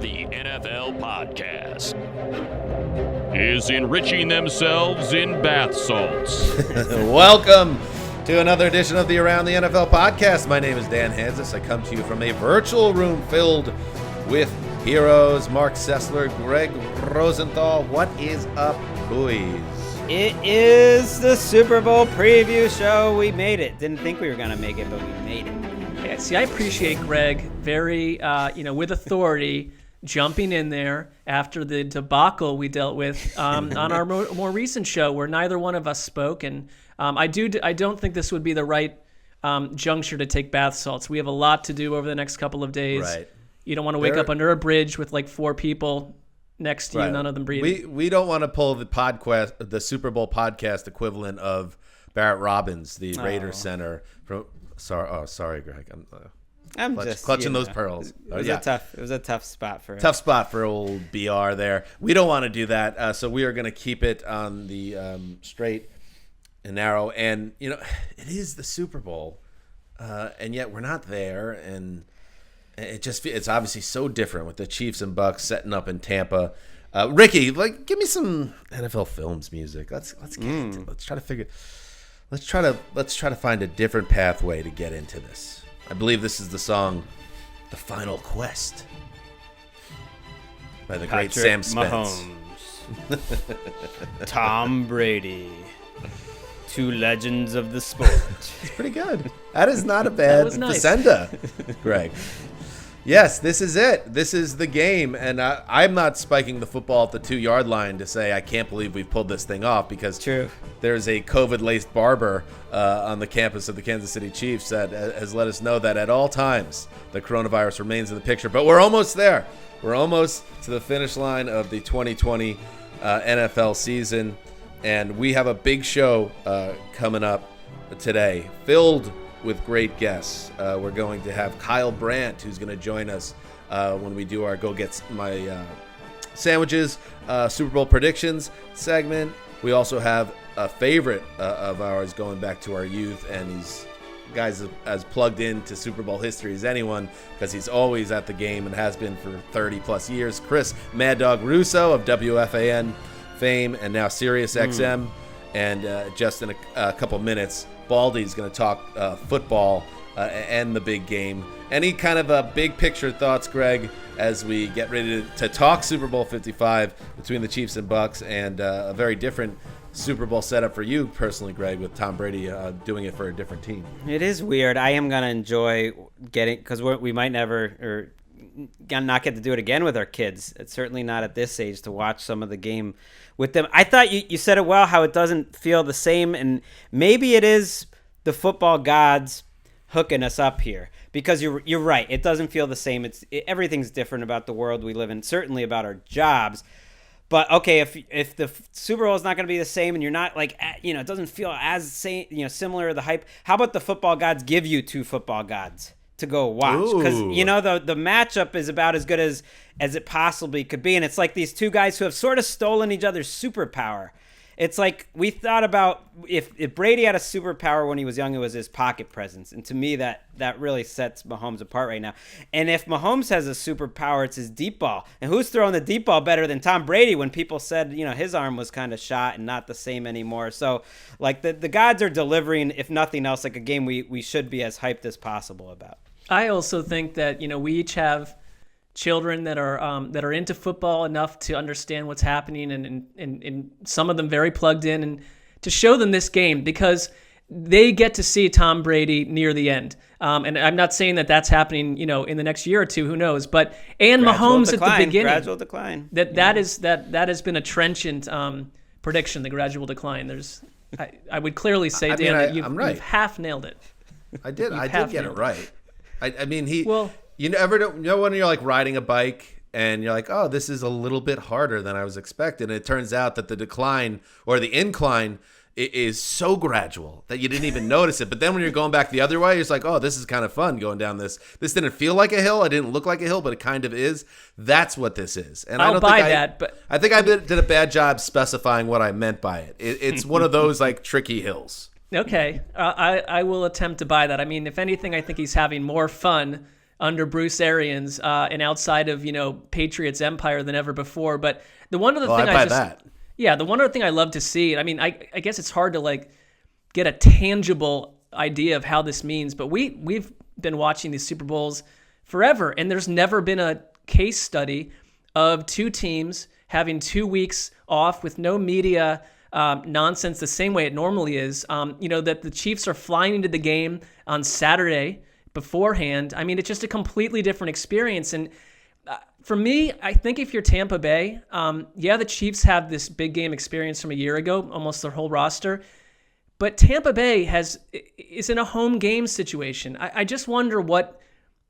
the NFL podcast is enriching themselves in bath salts. Welcome to another edition of the Around the NFL podcast. My name is Dan Hanzus. I come to you from a virtual room filled with heroes. Marc, Sessler, Gregg, Rosenthal. What is up, boys? It is the Super Bowl preview show. We made it. Didn't think we were going to make it, but we made it. Yeah, see, I appreciate Gregg very, with authority, jumping in there after the debacle we dealt with on our more recent show where neither one of us spoke. And I don't think this would be the right juncture to take bath salts. We have a lot to do over the next couple of days. Right. You don't want to wake up under a bridge with like four people next to you, none of them breathing. We don't want to pull the Super Bowl podcast equivalent of Barrett Robbins, the Raiders center. Sorry, Gregg. I'm just clutching those pearls. It was a tough spot for tough spot for old BR there. We don't want to do that, so we are going to keep it on the straight and narrow. And it is the Super Bowl, and yet we're not there, and it's obviously so different with the Chiefs and Bucks setting up in Tampa. Ricky, give me some NFL Films music. Let's try to find a different pathway to get into this. I believe this is the song "The Final Quest" by the great Sam Spence. Mahomes. Tom Brady. Two legends of the sport. It's pretty good. That is not a bad Facenda, Gregg. Yes, this is it. This is the game. And I'm not spiking the football at the 2-yard line to say I can't believe we've pulled this thing off because there's a COVID-laced barber on the campus of the Kansas City Chiefs that has let us know that at all times the coronavirus remains in the picture. But we're almost there. We're almost to the finish line of the 2020 NFL season. And we have a big show coming up today filled with great guests. We're going to have Kyle Brandt, who's going to join us when we do our Go Get My Sandwiches Super Bowl predictions segment. We also have a favorite of ours going back to our youth, and he's guys as plugged into Super Bowl history as anyone because he's always at the game and has been for 30 plus years. Chris Mad Dog Russo of WFAN fame and now Sirius XM. And just in a couple minutes, Baldy's going to talk football and the big game. Any kind of big picture thoughts, Gregg, as we get ready to talk Super Bowl 55 between the Chiefs and Bucks, and a very different Super Bowl setup for you personally, Gregg, with Tom Brady doing it for a different team. It is weird. I am going to enjoy getting, because we might never or not get to do it again with our kids. It's certainly not at this age to watch some of the game with them. I thought you said it well, how it doesn't feel the same, and maybe it is the football gods hooking us up here, because you're right. It doesn't feel the same. Everything's different about the world we live in, certainly about our jobs. But okay, if the Super Bowl is not going to be the same, and you're not it doesn't feel as similar to the hype. How about the football gods give you two football gods to go watch? Because the matchup is about as good as it possibly could be, and it's like these two guys who have sort of stolen each other's superpower. It's like we thought about if Brady had a superpower when he was young, it was his pocket presence, and to me that really sets Mahomes apart right now. And if Mahomes has a superpower, it's his deep ball. And who's throwing the deep ball better than Tom Brady when people said his arm was kind of shot and not the same anymore? So like the gods are delivering, if nothing else, like a game we should be as hyped as possible about. I also think that we each have children that are into football enough to understand what's happening, and some of them very plugged in, and to show them this game because they get to see Tom Brady near the end. And I'm not saying that that's happening, in the next year or two, who knows? But Mahomes at the beginning, gradual decline. That has been a trenchant prediction, the gradual decline. I would clearly say, Dan, that you've half nailed it. I did get it right. I mean, you never know when you're like riding a bike and you're like, oh, this is a little bit harder than I was expecting. And it turns out that the decline or the incline is so gradual that you didn't even notice it. But then when you're going back the other way, it's like, oh, this is kind of fun going down this. This didn't feel like a hill. It didn't look like a hill, but it kind of is. That's what this is. And I'll buy that. But I think I did a bad job specifying what I meant by it. It's one of those like tricky hills. Okay. I will attempt to buy that. I mean, if anything, I think he's having more fun under Bruce Arians and outside of, Patriots empire than ever before. But the one other thing the one other thing I love to see, I mean, I guess it's hard to get a tangible idea of how this means, but we've been watching these Super Bowls forever, and there's never been a case study of two teams having 2 weeks off with no media nonsense the same way it normally is. That the Chiefs are flying into the game on Saturday beforehand. I mean, it's just a completely different experience. And for me, I think if you're Tampa Bay, the Chiefs have this big game experience from a year ago, almost their whole roster. But Tampa Bay is in a home game situation. I just wonder what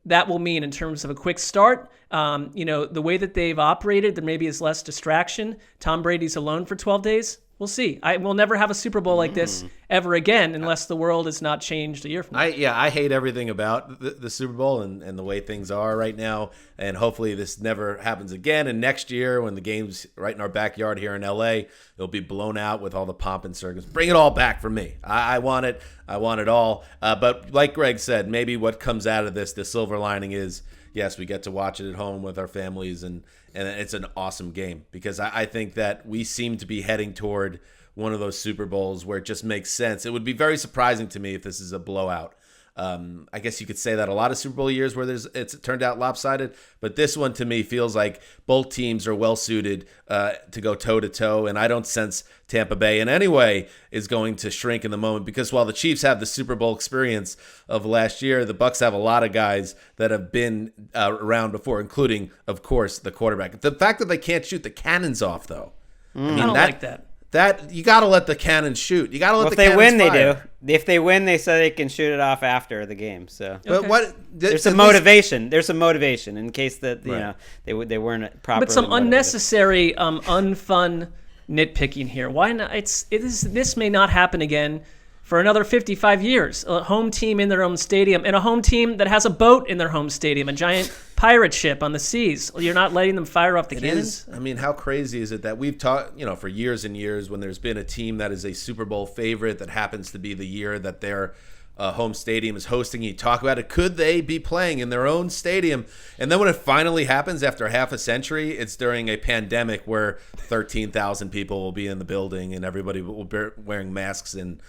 that will mean in terms of a quick start. The way that they've operated, there maybe is less distraction. Tom Brady's alone for 12 days. We'll see. We'll never have a Super Bowl like this ever again unless the world is not changed a year from now. I hate everything about the Super Bowl and the way things are right now. And hopefully this never happens again. And next year when the game's right in our backyard here in L.A., it'll be blown out with all the pomp and circus. Bring it all back for me. I want it. I want it all. But like Gregg said, maybe what comes out of this, the silver lining is, yes, we get to watch it at home with our families, and it's an awesome game because I think that we seem to be heading toward one of those Super Bowls where it just makes sense. It would be very surprising to me if this is a blowout. I guess you could say that a lot of Super Bowl years where it's turned out lopsided, but this one to me feels like both teams are well suited to go toe to toe, and I don't sense Tampa Bay in any way is going to shrink in the moment because while the Chiefs have the Super Bowl experience of last year, the Bucs have a lot of guys that have been around before, including, of course, the quarterback. The fact that they can't shoot the cannons off, though, I don't like that. That you got to let the cannons shoot. You got to let the cannons fire. If they win, fire. they do. If they win, they say they can shoot it off after the game. So, but what? There's some motivation. There's some motivation in case that they weren't properly. But some motivated. Unnecessary, unfun nitpicking here. Why not? This may not happen again for another 55 years. A home team in their own stadium, and a home team that has a boat in their home stadium, a giant pirate ship on the seas. You're not letting them fire off the cannons? I mean, how crazy is it that we've talked, for years and years when there's been a team that is a Super Bowl favorite that happens to be the year that their home stadium is hosting. You talk about it. Could they be playing in their own stadium? And then when it finally happens after half a century, it's during a pandemic where 13,000 people will be in the building and everybody will be wearing masks in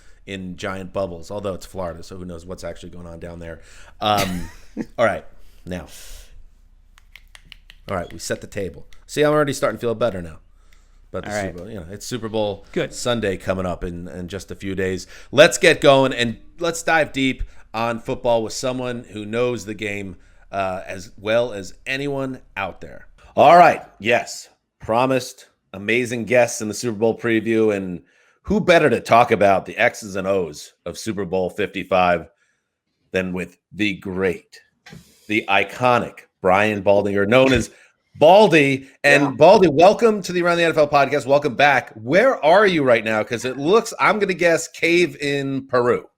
giant bubbles, although it's Florida, so who knows what's actually going on down there. All right, now. All right, we set the table. See, I'm already starting to feel better now. But the Super Bowl, it's Super Bowl Sunday coming up in just a few days. Let's get going, and let's dive deep on football with someone who knows the game as well as anyone out there. All right, yes, promised amazing guests in the Super Bowl preview, and who better to talk about the X's and O's of Super Bowl 55 than with the great, the iconic Brian Baldinger, known as Baldy. And Baldy, welcome to the Around the NFL podcast. Welcome back. Where are you right now? Because it looks, I'm going to guess, cave in Peru.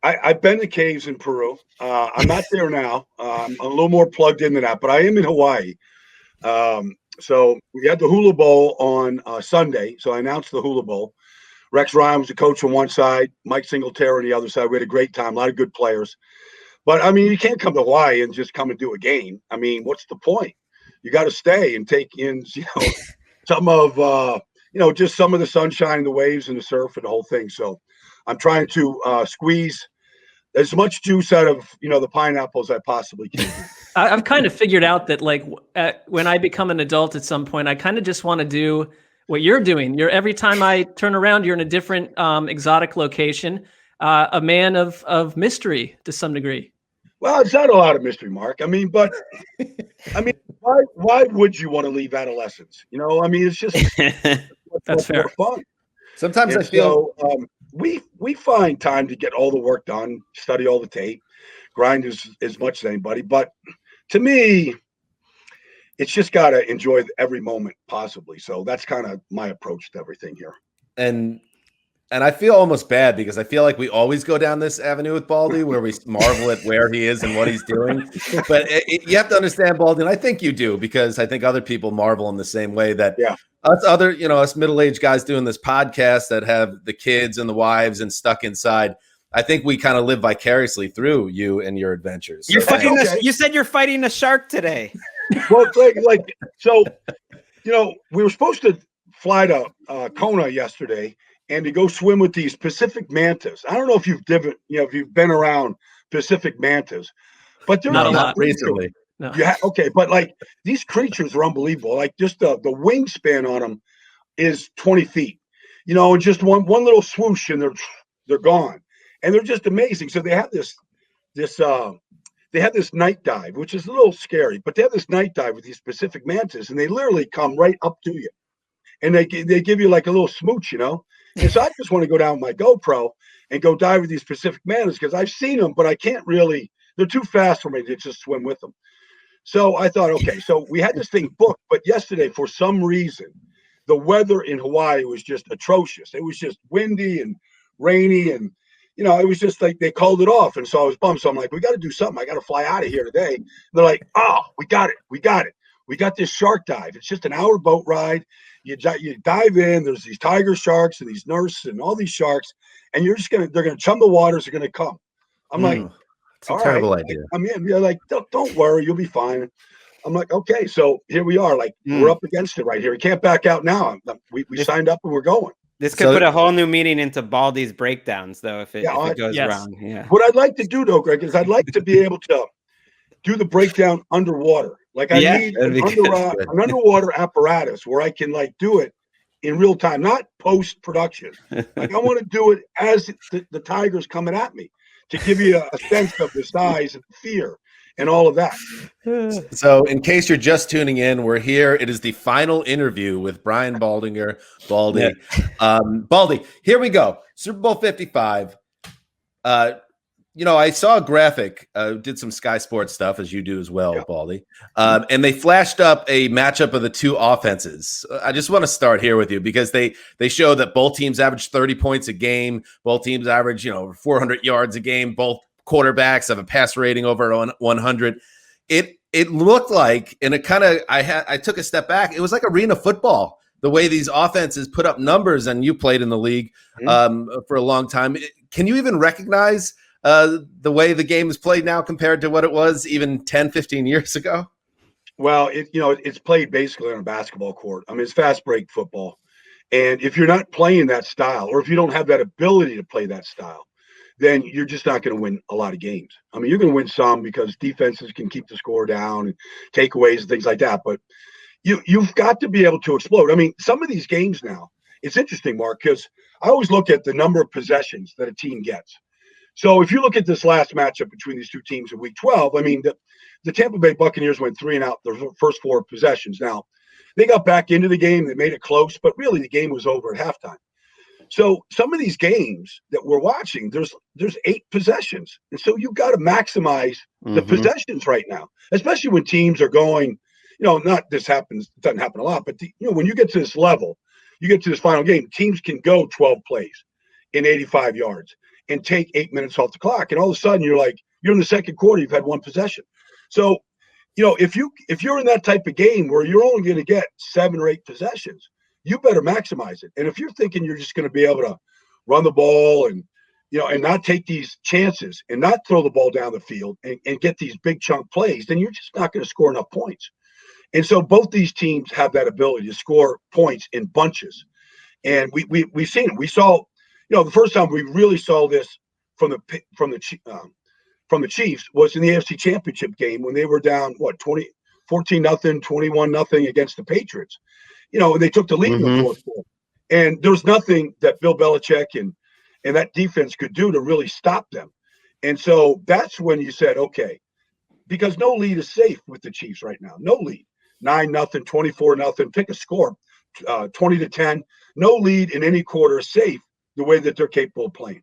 I've been to caves in Peru. I'm not there now. I'm a little more plugged into that, but I am in Hawaii. So we had the Hula Bowl on Sunday. So I announced the Hula Bowl. Rex Ryan was the coach on one side, Mike Singletary on the other side. We had a great time, a lot of good players. But, I mean, you can't come to Hawaii and just come and do a game. I mean, what's the point? You got to stay and take in, some of, just some of the sunshine, the waves, and the surf and the whole thing. So I'm trying to squeeze as much juice out of, the pineapple as I possibly can. I've kind of figured out that, when I become an adult at some point, I kind of just want to do what you're doing. Every time I turn around, you're in a different exotic location, a man of mystery to some degree. Well, it's not a lot of mystery, Mark. I mean, why would you want to leave adolescence? It's just that's fair. Fun. Sometimes I feel we find time to get all the work done, study all the tape, grind as much as anybody. But to me, it's just got to enjoy every moment possibly. So that's kind of my approach to everything here. And I feel almost bad because I feel like we always go down this avenue with Baldy where we marvel at where he is and what he's doing. But you have to understand, Baldy, and I think you do, because I think other people marvel in the same way that us middle-aged guys doing this podcast that have the kids and the wives and stuck inside. I think we kind of live vicariously through you and your adventures. You're So fighting. thanks. You said you're fighting a shark today. Well, so, we were supposed to fly to Kona yesterday and to go swim with these Pacific mantas. I don't know if if you've been around Pacific mantas, but they're Not recently. No. But like these creatures are unbelievable. Like just the wingspan on them is 20 feet. And just one little swoosh and they're gone, and they're just amazing. So they have this night dive, which is a little scary, but they have this night dive with these Pacific mantas, and they literally come right up to you, and they give you like a little smooch, And so I just want to go down with my GoPro and go dive with these Pacific mantas because I've seen them, but I can't really. They're too fast for me to just swim with them. So I thought, okay, so we had this thing booked, but yesterday, for some reason, the weather in Hawaii was just atrocious. It was just windy and rainy, and it was just like they called it off. And so I was bummed. So I'm like, we got to do something. I got to fly out of here today. And they're like, oh, we got it. We got this shark dive. It's just an hour boat ride. You dive in. There's these tiger sharks and these nurse and all these sharks, and they're gonna chum the waters. They're gonna come. I'm like, it's a terrible idea. I'm in. They're like, don't worry, you'll be fine. I'm like, okay, so here we are. Like we're up against it right here. We can't back out now. We signed up and we're going. This could put a whole new meaning into Baldy's breakdowns, though, if it goes wrong. Yeah. What I'd like to do, though, Gregg, is I'd like to be able to do the breakdown underwater. Like I need an underwater apparatus where I can do it in real time, not post-production. Like I want to do it as the tiger's coming at me to give you a sense of the size and fear and all of that. So in case you're just tuning in, we're here. It is the final interview with Brian Baldinger. Baldy. Yeah. Baldy, here we go. Super Bowl 55. I saw a graphic, did some Sky Sports stuff, as you do as well, Baldy. And they flashed up a matchup of the two offenses. I just want to start here with you because they show that both teams average 30 points a game. Both teams average, 400 yards a game. Both quarterbacks have a pass rating over 100. It looked like, and it kind of, I took a step back. It was like arena football, the way these offenses put up numbers, and you played in the league for a long time. Can you even recognize the way the game is played now compared to what it was even 10, 15 years ago? Well, it's played basically on a basketball court. I mean, it's fast break football. And if you're not playing that style, or if you don't have that ability to play that style, then you're just not going to win a lot of games. I mean, you're going to win some because defenses can keep the score down and takeaways and things like that. But you've got to be able to explode. I mean, some of these games now, it's interesting, Marc, because I always look at the number of possessions that a team gets. So if you look at this last matchup between these two teams in Week 12, I mean, the Tampa Bay Buccaneers went 3 and out their first 4 possessions. Now, they got back into the game. They made it close, but really the game was over at halftime. So some of these games that we're watching, there's 8 possessions. And so you've got to maximize the possessions right now, especially when teams are going, not this happens, it doesn't happen a lot, but when you get to this level, you get to this final game, teams can go 12 plays in 85 yards and take 8 minutes off the clock. And all of a sudden you're in the second quarter, you've had 1 possession. So, if you're in that type of game where you're only going to get 7 or 8 possessions, you better maximize it. And if you're thinking you're just going to be able to run the ball and not take these chances and not throw the ball down the field and get these big chunk plays, then you're just not going to score enough points. And so both these teams have that ability to score points in bunches. And we've seen it. We saw, the first time we really saw this from the Chiefs was in the AFC Championship game when they were down 14-0, 21-0 against the Patriots. They took the lead in the fourth quarter. And there was nothing that Bill Belichick and that defense could do to really stop them. And so that's when you said, okay, because no lead is safe with the Chiefs right now. No lead. 9-0, 24-0, pick a score, 20-10. No lead in any quarter is safe the way that they're capable of playing.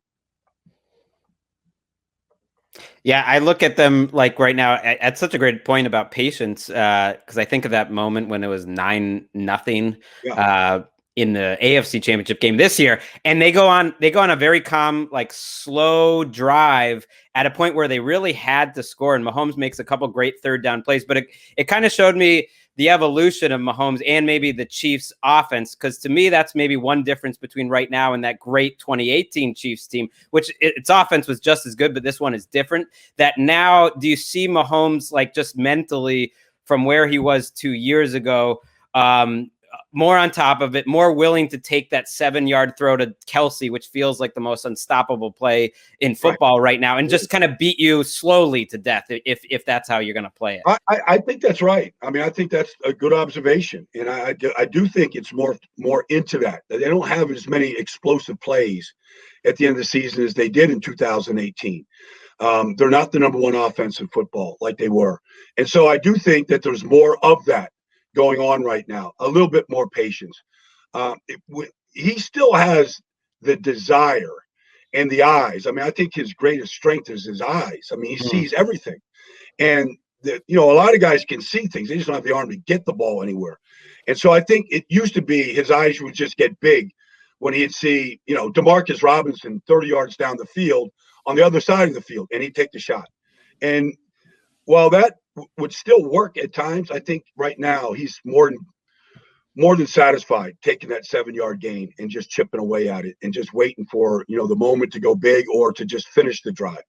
Yeah, I look at them like right now at such a great point about patience, because I think of that moment when it was 9-0 in the AFC Championship game this year, and they go on a very calm, slow drive at a point where they really had to score, and Mahomes makes a couple great third down plays, but it kind of showed me the evolution of Mahomes and maybe the Chiefs offense? Because to me, that's maybe one difference between right now and that great 2018 Chiefs team, which its offense was just as good, but this one is different. That now, do you see Mahomes like just mentally from where he was 2 years ago, more on top of it, more willing to take that 7-yard throw to Kelsey, which feels like the most unstoppable play in football right now, and just kind of beat you slowly to death if that's how you're going to play it? I think that's right. I mean, I think that's a good observation, and I do think it's more into that. They don't have as many explosive plays at the end of the season as they did in 2018. They're not the number one offense in football like they were, and so I do think that there's more of that going on right now, a little bit more patience. He still has the desire and the eyes. I mean, I think his greatest strength is his eyes. I mean, he sees everything. And, a lot of guys can see things. They just don't have the arm to get the ball anywhere. And so I think it used to be his eyes would just get big when he'd see, DeMarcus Robinson 30 yards down the field on the other side of the field, and he'd take the shot. And while that would still work at times, I think right now he's more than satisfied taking that 7-yard gain and just chipping away at it and just waiting for the moment to go big or to just finish the drive.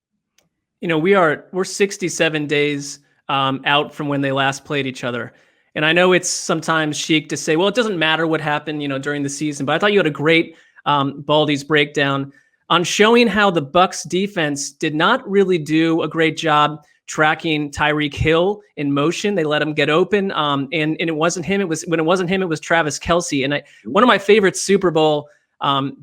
We're 67 days out from when they last played each other, and I know it's sometimes chic to say, well, it doesn't matter what happened during the season, but I thought you had a great Baldy's breakdown on showing how the Bucs defense did not really do a great job tracking Tyreek Hill in motion. They let him get open. And it wasn't him. It was Travis Kelce. And one of my favorite Super Bowl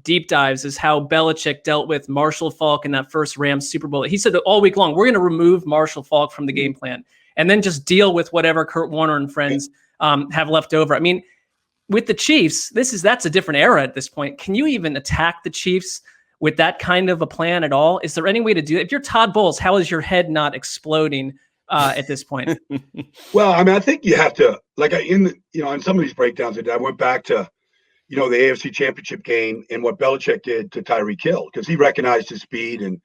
deep dives is how Belichick dealt with Marshall Faulk in that first Rams Super Bowl. He said that all week long, we're going to remove Marshall Faulk from the game plan and then just deal with whatever Kurt Warner and friends have left over. I mean, with the Chiefs, that's a different era at this point. Can you even attack the Chiefs with that kind of a plan at all? Is there any way to do it? If you're Todd Bowles, how is your head not exploding at this point? Well, I mean, I think you have to, like in some of these breakdowns I went back to, the AFC Championship game and what Belichick did to Tyreek Hill, because he recognized his speed and,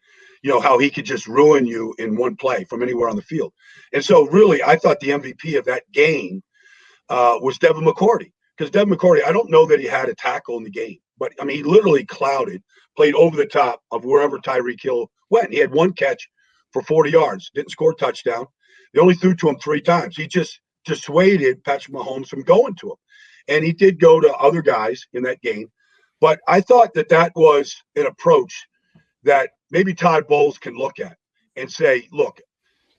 how he could just ruin you in one play from anywhere on the field. And so really, I thought the MVP of that game was Devin McCourty, because Devin McCourty, I don't know that he had a tackle in the game, but I mean, he literally played over the top of wherever Tyreek Hill went. He had one catch for 40 yards, didn't score a touchdown. They only threw to him 3 times. He just dissuaded Patrick Mahomes from going to him. And he did go to other guys in that game. But I thought that was an approach that maybe Todd Bowles can look at and say, look,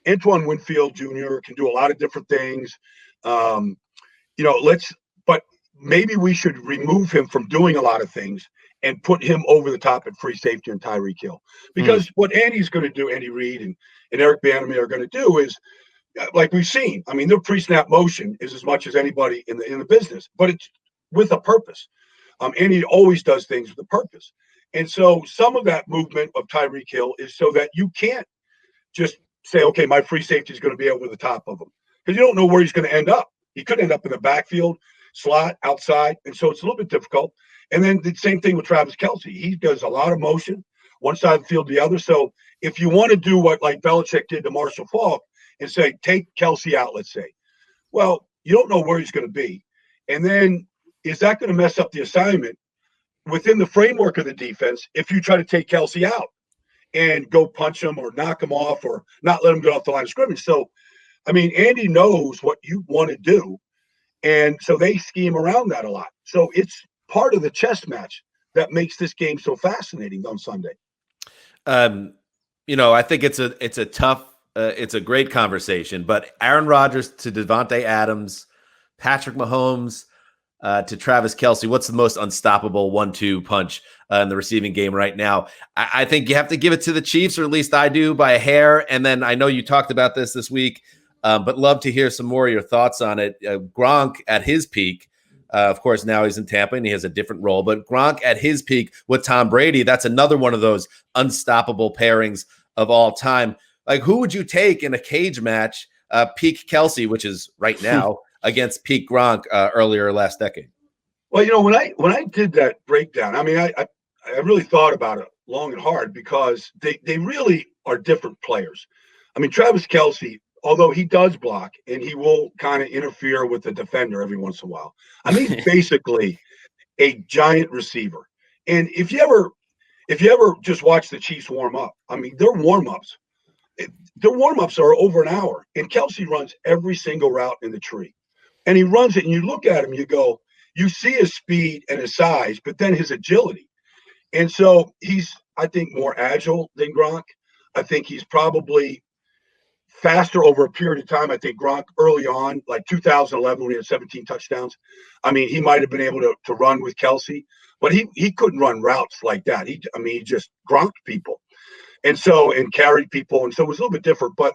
Antoine Winfield Jr. can do a lot of different things. But maybe we should remove him from doing a lot of things and put him over the top at free safety and Tyreek Hill. Because what Andy's going to do, Andy Reid and Eric Bieniemy are going to do is, like we've seen, I mean, their pre-snap motion is as much as anybody in the business, but it's with a purpose. Andy always does things with a purpose. And so some of that movement of Tyreek Hill is so that you can't just say, okay, my free safety is going to be over the top of him, because you don't know where he's going to end up. He could end up in the backfield, slot, outside, and so it's a little bit difficult. And then the same thing with Travis Kelce. He does a lot of motion, one side of the field, the other. So if you want to do what like Belichick did to Marshall Faulk and say, take Kelce out, let's say, well, you don't know where he's going to be. And then is that going to mess up the assignment within the framework of the defense if you try to take Kelce out and go punch him or knock him off or not let him get off the line of scrimmage? So, I mean, Andy knows what you want to do. And so they scheme around that a lot. So it's part of the chess match that makes this game so fascinating on Sunday. I think it's a tough, it's a great conversation, but Aaron Rodgers to Devontae Adams, Patrick Mahomes to Travis Kelce, what's the most unstoppable 1-2 punch in the receiving game right now? I think you have to give it to the Chiefs, or at least I do, by a hair. And then I know you talked about this week, but love to hear some more of your thoughts on it. Gronk at his peak, of course, now he's in Tampa and he has a different role, but Gronk at his peak with Tom Brady, that's another one of those unstoppable pairings of all time. Like, who would you take in a cage match, peak Kelce, which is right now, against peak Gronk earlier last decade? Well, when I did that breakdown, I mean, I really thought about it long and hard, because they really are different players. I mean, Travis Kelce although he does block and he will kind of interfere with the defender every once in a while. I mean, he's basically a giant receiver. And if you ever just watch the Chiefs warm up, I mean, their warm-ups are over an hour. And Kelsey runs every single route in the tree. And he runs it, and you look at him, you go, you see his speed and his size, but then his agility. And so he's, I think, more agile than Gronk. I think he's probably faster over a period of time. I think Gronk early on, like 2011 when he had 17 touchdowns, I mean, he might have been able to run with Kelsey, but he couldn't run routes like that. He just Gronked people and carried people. And so it was a little bit different. But,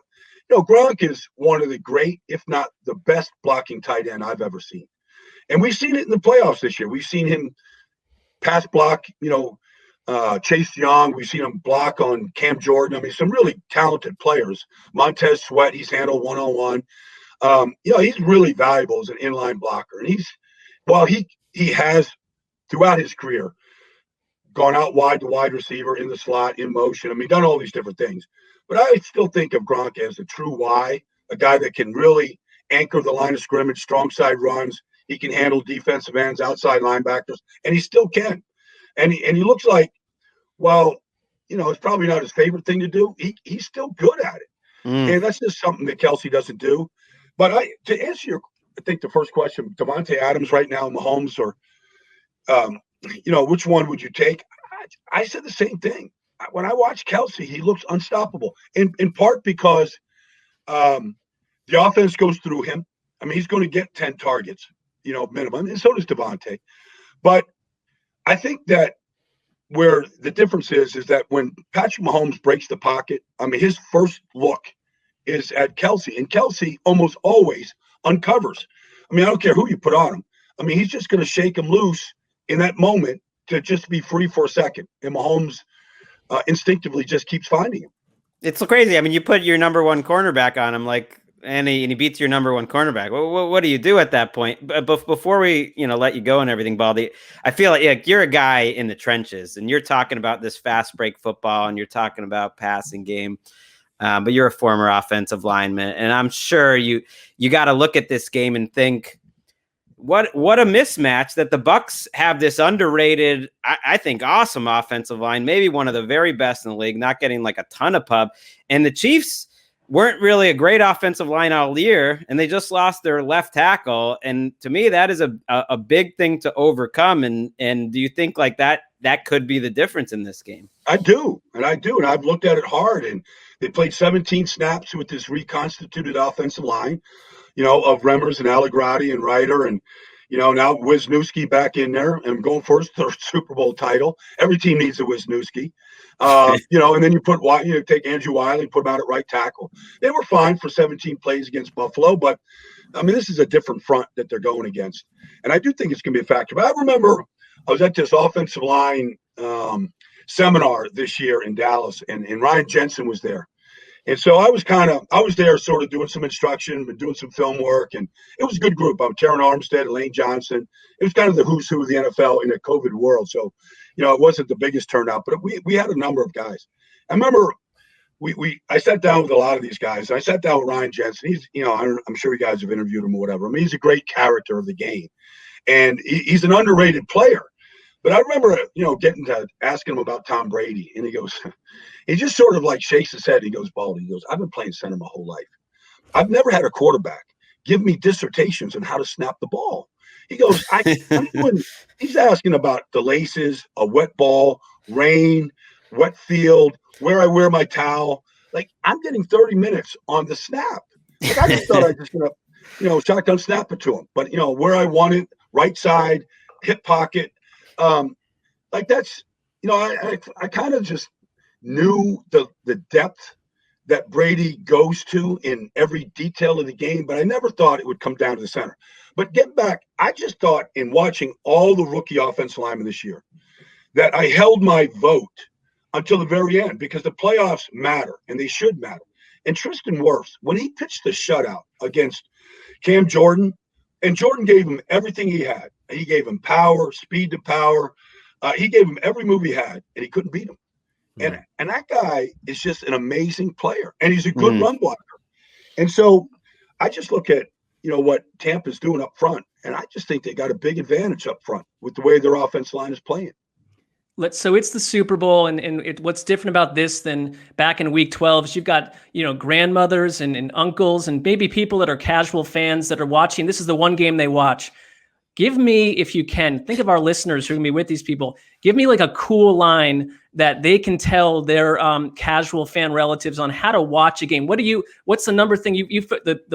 Gronk is one of the great, if not the best blocking tight end I've ever seen. And we've seen it in the playoffs this year. We've seen him pass block, Chase Young. We've seen him block on Cam Jordan. I mean, some really talented players. Montez Sweat, he's handled one-on-one. He's really valuable as an inline blocker. And he has, throughout his career, gone out wide to wide receiver, in the slot, in motion. I mean, done all these different things. But I still think of Gronk as a true Y, a guy that can really anchor the line of scrimmage, strong side runs. He can handle defensive ends, outside linebackers, and he still can. And he looks like, it's probably not his favorite thing to do. He's still good at it. And that's just something that Kelsey doesn't do. But to answer the first question, Davante Adams right now, Mahomes, or, which one would you take? I said the same thing. When I watch Kelsey, he looks unstoppable, in part because the offense goes through him. I mean, he's going to get 10 targets, minimum, and so does Davante. But I think that where the difference is that when Patrick Mahomes breaks the pocket, I mean, his first look is at Kelsey, and Kelsey almost always uncovers. I mean, I don't care who you put on him. I mean, he's just going to shake him loose in that moment to just be free for a second. And Mahomes instinctively just keeps finding him. It's so crazy. I mean, you put your number one cornerback on him, and he beats your number one cornerback. What do you do at that point? But before we, let you go and everything, Baldy, I feel like you're a guy in the trenches, and you're talking about this fast break football, and you're talking about passing game. But you're a former offensive lineman, and I'm sure you got to look at this game and think, what a mismatch that the Bucs have this underrated, I think, awesome offensive line, maybe one of the very best in the league, not getting like a ton of pub, and the Chiefs weren't really a great offensive line all year, and they just lost their left tackle. And to me, that is a big thing to overcome. And do you think like that could be the difference in this game? I do. And I've looked at it hard, and they played 17 snaps with this reconstituted offensive line, of Remmers and Allegrati and Ryder, and, now Wisniewski back in there and going for his third Super Bowl title. Every team needs a Wisniewski. And then you take Andrew Wiley, put him out at right tackle. They were fine for 17 plays against Buffalo, but I mean, this is a different front that they're going against. And I do think it's going to be a factor. But I remember I was at this offensive line seminar this year in Dallas, and Ryan Jensen was there. And so I was there sort of doing some instruction and doing some film work, and it was a good group. Taron Armstead, Lane Johnson. It was kind of the who's who of the NFL in a COVID world. So, it wasn't the biggest turnout, but we had a number of guys. I remember I sat down with a lot of these guys. I sat down with Ryan Jensen. He's, I'm sure you guys have interviewed him or whatever. I mean, he's a great character of the game, and he's an underrated player. But I remember, getting to asking him about Tom Brady, and he just sort of like shakes his head. He goes, Baldy, I've been playing center my whole life. I've never had a quarterback give me dissertations on how to snap the ball. He goes, he's asking about the laces, a wet ball, rain, wet field, where I wear my towel. Like, I'm getting 30 minutes on the snap. Like, I just thought I was going to, shotgun snap it to him. But, where I want it, right side, hip pocket. Like that's, I kind of just knew the depth that Brady goes to in every detail of the game, but I never thought it would come down to the center. But getting back, I just thought in watching all the rookie offensive linemen this year that I held my vote until the very end because the playoffs matter and they should matter. And Tristan Wirfs, when he pitched the shutout against Cam Jordan, and Jordan gave him everything he had. He gave him power, speed to power. He gave him every move he had, and he couldn't beat him. And that guy is just an amazing player, and he's a good run blocker. And so I just look at, what Tampa's doing up front, and I just think they got a big advantage up front with the way their offense line is playing. So it's the Super Bowl, and what's different about this than back in Week 12 is you've got grandmothers and uncles and maybe people that are casual fans that are watching. This is the one game they watch. Give me, if you can, think of our listeners who are going to be with these people. Give me like a cool line that they can tell their casual fan relatives on how to watch a game. What's the number thing you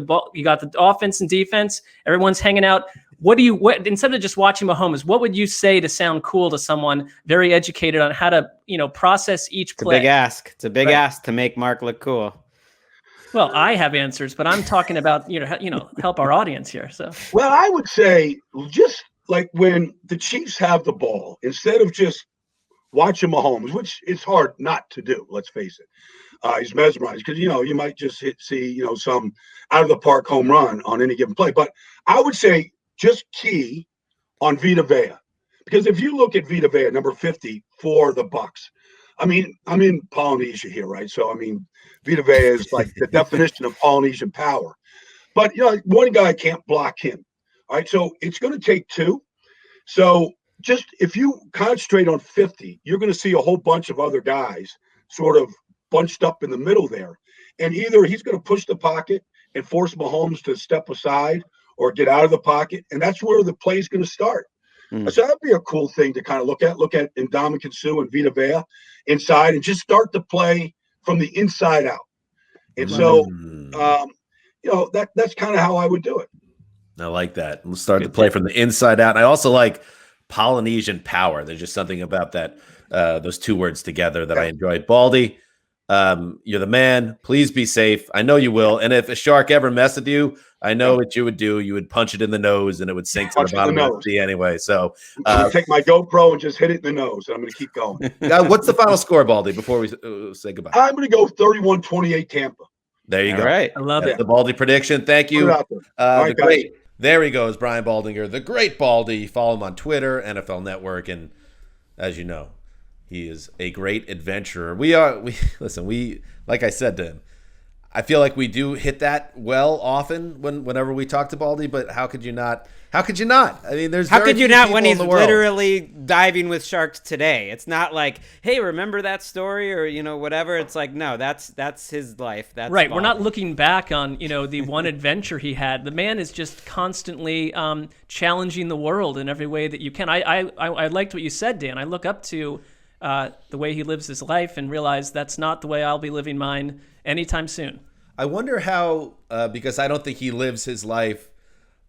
ball? You got the offense and defense. Everyone's hanging out. What instead of just watching Mahomes, what would you say to sound cool to someone very educated on how to process each play? It's a big ask. It's a big ask to make Marc look cool. Well, I have answers, but I'm talking about, help our audience here. So, well, I would say just like when the Chiefs have the ball, instead of just watching Mahomes, which is hard not to do, let's face it. He's mesmerized because, you might just see some out of the park home run on any given play. But I would say just key on Vita Vea, because if you look at Vita Vea, number 50 for the Bucks, I'm in Polynesia here, right? So, Vita Vea is like the definition of Polynesian power. But, one guy can't block him. All right, so it's going to take two. So just if you concentrate on 50, you're going to see a whole bunch of other guys sort of bunched up in the middle there. And either he's going to push the pocket and force Mahomes to step aside or get out of the pocket, and that's where the play is going to start. So that'd be a cool thing to kind of look at Ndamukong Suh and Vita Vea inside and just start the play from the inside out. And so, that's kind of how I would do it. I like that. We'll start the play from the inside out. And I also like Polynesian power. There's just something about that, those two words together that I enjoy. Baldy, you're the man. Please be safe. I know you will. And if a shark ever messed with you, I know what you would do. You would punch it in the nose, and it would sink to the bottom of the sea anyway. So I'm going to take my GoPro and just hit it in the nose, and I'm going to keep going. What's the final score, Baldy, before we say goodbye? I'm going to go 31-28 Tampa. There you go. All right. I love That's it. the Baldy prediction. Thank you. Right, great. There he goes, Brian Baldinger, the great Baldy. Follow him on Twitter, NFL Network, and as you know, he is a great adventurer. We like I said to him, I feel like we do hit that well often whenever we talk to Baldy, but how could you not? How could you not? I mean, there's how could you not when he's literally diving with sharks today? It's not like, hey, remember that story or whatever. It's like, no, that's his life. That's right. Baldy. We're not looking back on the one adventure he had. The man is just constantly challenging the world in every way that you can. I liked what you said, Dan. I look up to the way he lives his life and realize that's not the way I'll be living mine anytime soon. I wonder how, because I don't think he lives his life.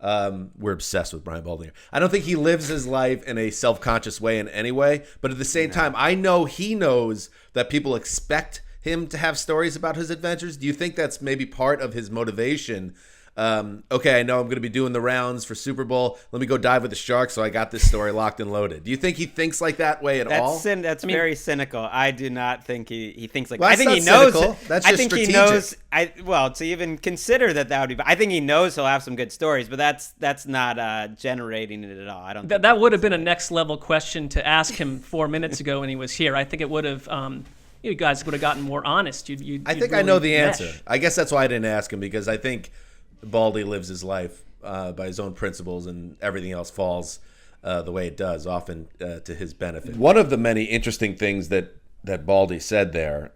We're obsessed with Brian Baldinger. I don't think he lives his life in a self-conscious way in any way. But at the same time, I know he knows that people expect him to have stories about his adventures. Do you think that's maybe part of his motivation? Okay, I know I'm going to be doing the rounds for Super Bowl. Let me go dive with the shark, so I got this story locked and loaded. Do you think he thinks like that way at all? That's very cynical. I do not think he thinks like well, that. I think he knows. Cynical. That's just strategic. He knows. To even consider that would be. I think he knows he'll have some good stories, but that's not generating it at all. I don't. That would have been a next level question to ask him 4 minutes ago when he was here. I think it would have. You guys would have gotten more honest. I think I know the answer. I guess that's why I didn't ask him, because I think Baldy lives his life by his own principles, and everything else falls the way it does, often to his benefit. One of the many interesting things that Baldy said there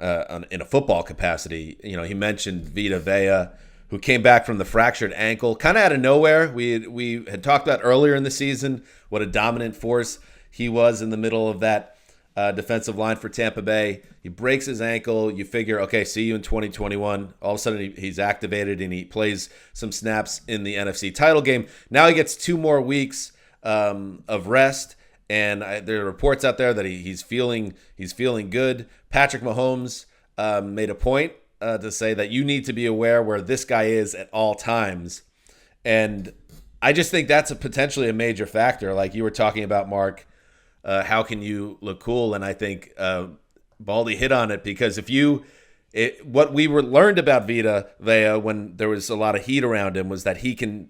in a football capacity, he mentioned Vita Vea, who came back from the fractured ankle kind of out of nowhere. We had talked about earlier in the season what a dominant force he was in the middle of that defensive line for Tampa Bay. He breaks his ankle. You figure, okay, see you in 2021. All of a sudden, he's activated and he plays some snaps in the NFC title game. Now he gets 2 more weeks of rest, and there are reports out there that he's feeling good. Patrick Mahomes made a point to say that you need to be aware where this guy is at all times, and I just think that's potentially a major factor. Like you were talking about, Marc. How can you look cool? And I think Baldy hit on it, because what we learned about Vita Vea when there was a lot of heat around him was that he can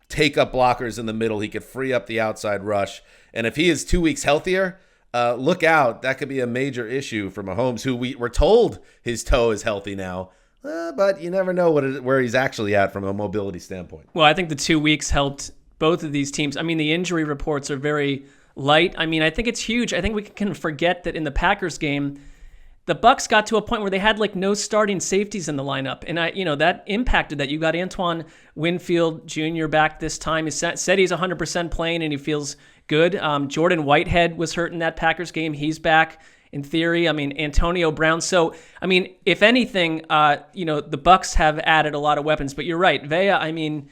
take up blockers in the middle. He could free up the outside rush. And if he is 2 weeks healthier, look out. That could be a major issue for Mahomes, who we're told his toe is healthy now. but you never know where he's actually at from a mobility standpoint. Well, I think the 2 weeks helped both of these teams. I mean, the injury reports are very light. I mean, I think it's huge. I think we can forget that in the Packers game, the Bucs got to a point where they had like no starting safeties in the lineup, and that impacted that. You got Antoine Winfield Jr. back this time. He said he's 100% playing and he feels good. Jordan Whitehead was hurt in that Packers game. He's back in theory. I mean, Antonio Brown. So, I mean, if anything, the Bucs have added a lot of weapons. But you're right, Vea. I mean,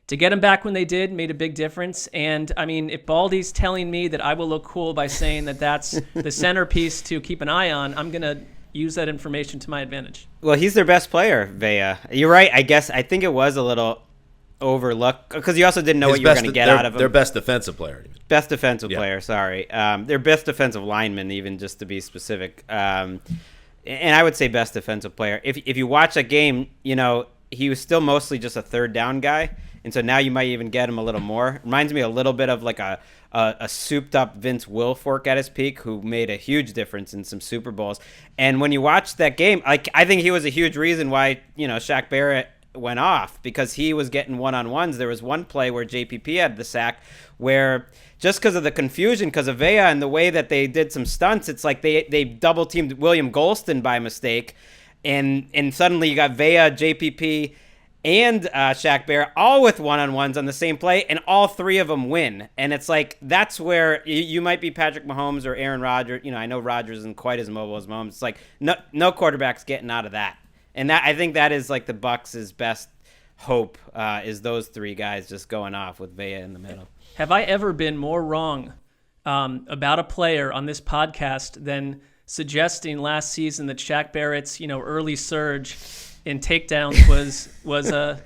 to get him back when they did made a big difference. And, I mean, if Baldy's telling me that I will look cool by saying that that's the centerpiece to keep an eye on, I'm going to use that information to my advantage. Well, he's their best player, Vea. You're right. I think it was a little overlooked because you also didn't know what you were going to get out of him. Their best defensive player. Best defensive player, sorry. Their best defensive lineman, even, just to be specific. And I would say best defensive player. If you watch that game, he was still mostly just a third down guy. And so now you might even get him a little more. Reminds me a little bit of like a souped-up Vince Wilfork at his peak, who made a huge difference in some Super Bowls. And when you watch that game, I think he was a huge reason why Shaq Barrett went off, because he was getting one-on-ones. There was one play where JPP had the sack where, just because of the confusion, because of Vea and the way that they did some stunts, it's like they double-teamed William Golston by mistake. And suddenly you got Vea, JPP, and Shaq Barrett all with one-on-ones on the same play, and all three of them win. And it's like, that's where you might be Patrick Mahomes or Aaron Rodgers. I know Rodgers isn't quite as mobile as Mahomes. It's like no quarterback's getting out of that. And that, I think that is like the Bucs' best hope, is those three guys just going off with Vea in the middle. Have I ever been more wrong about a player on this podcast than suggesting last season that Shaq Barrett's early surge in takedowns was a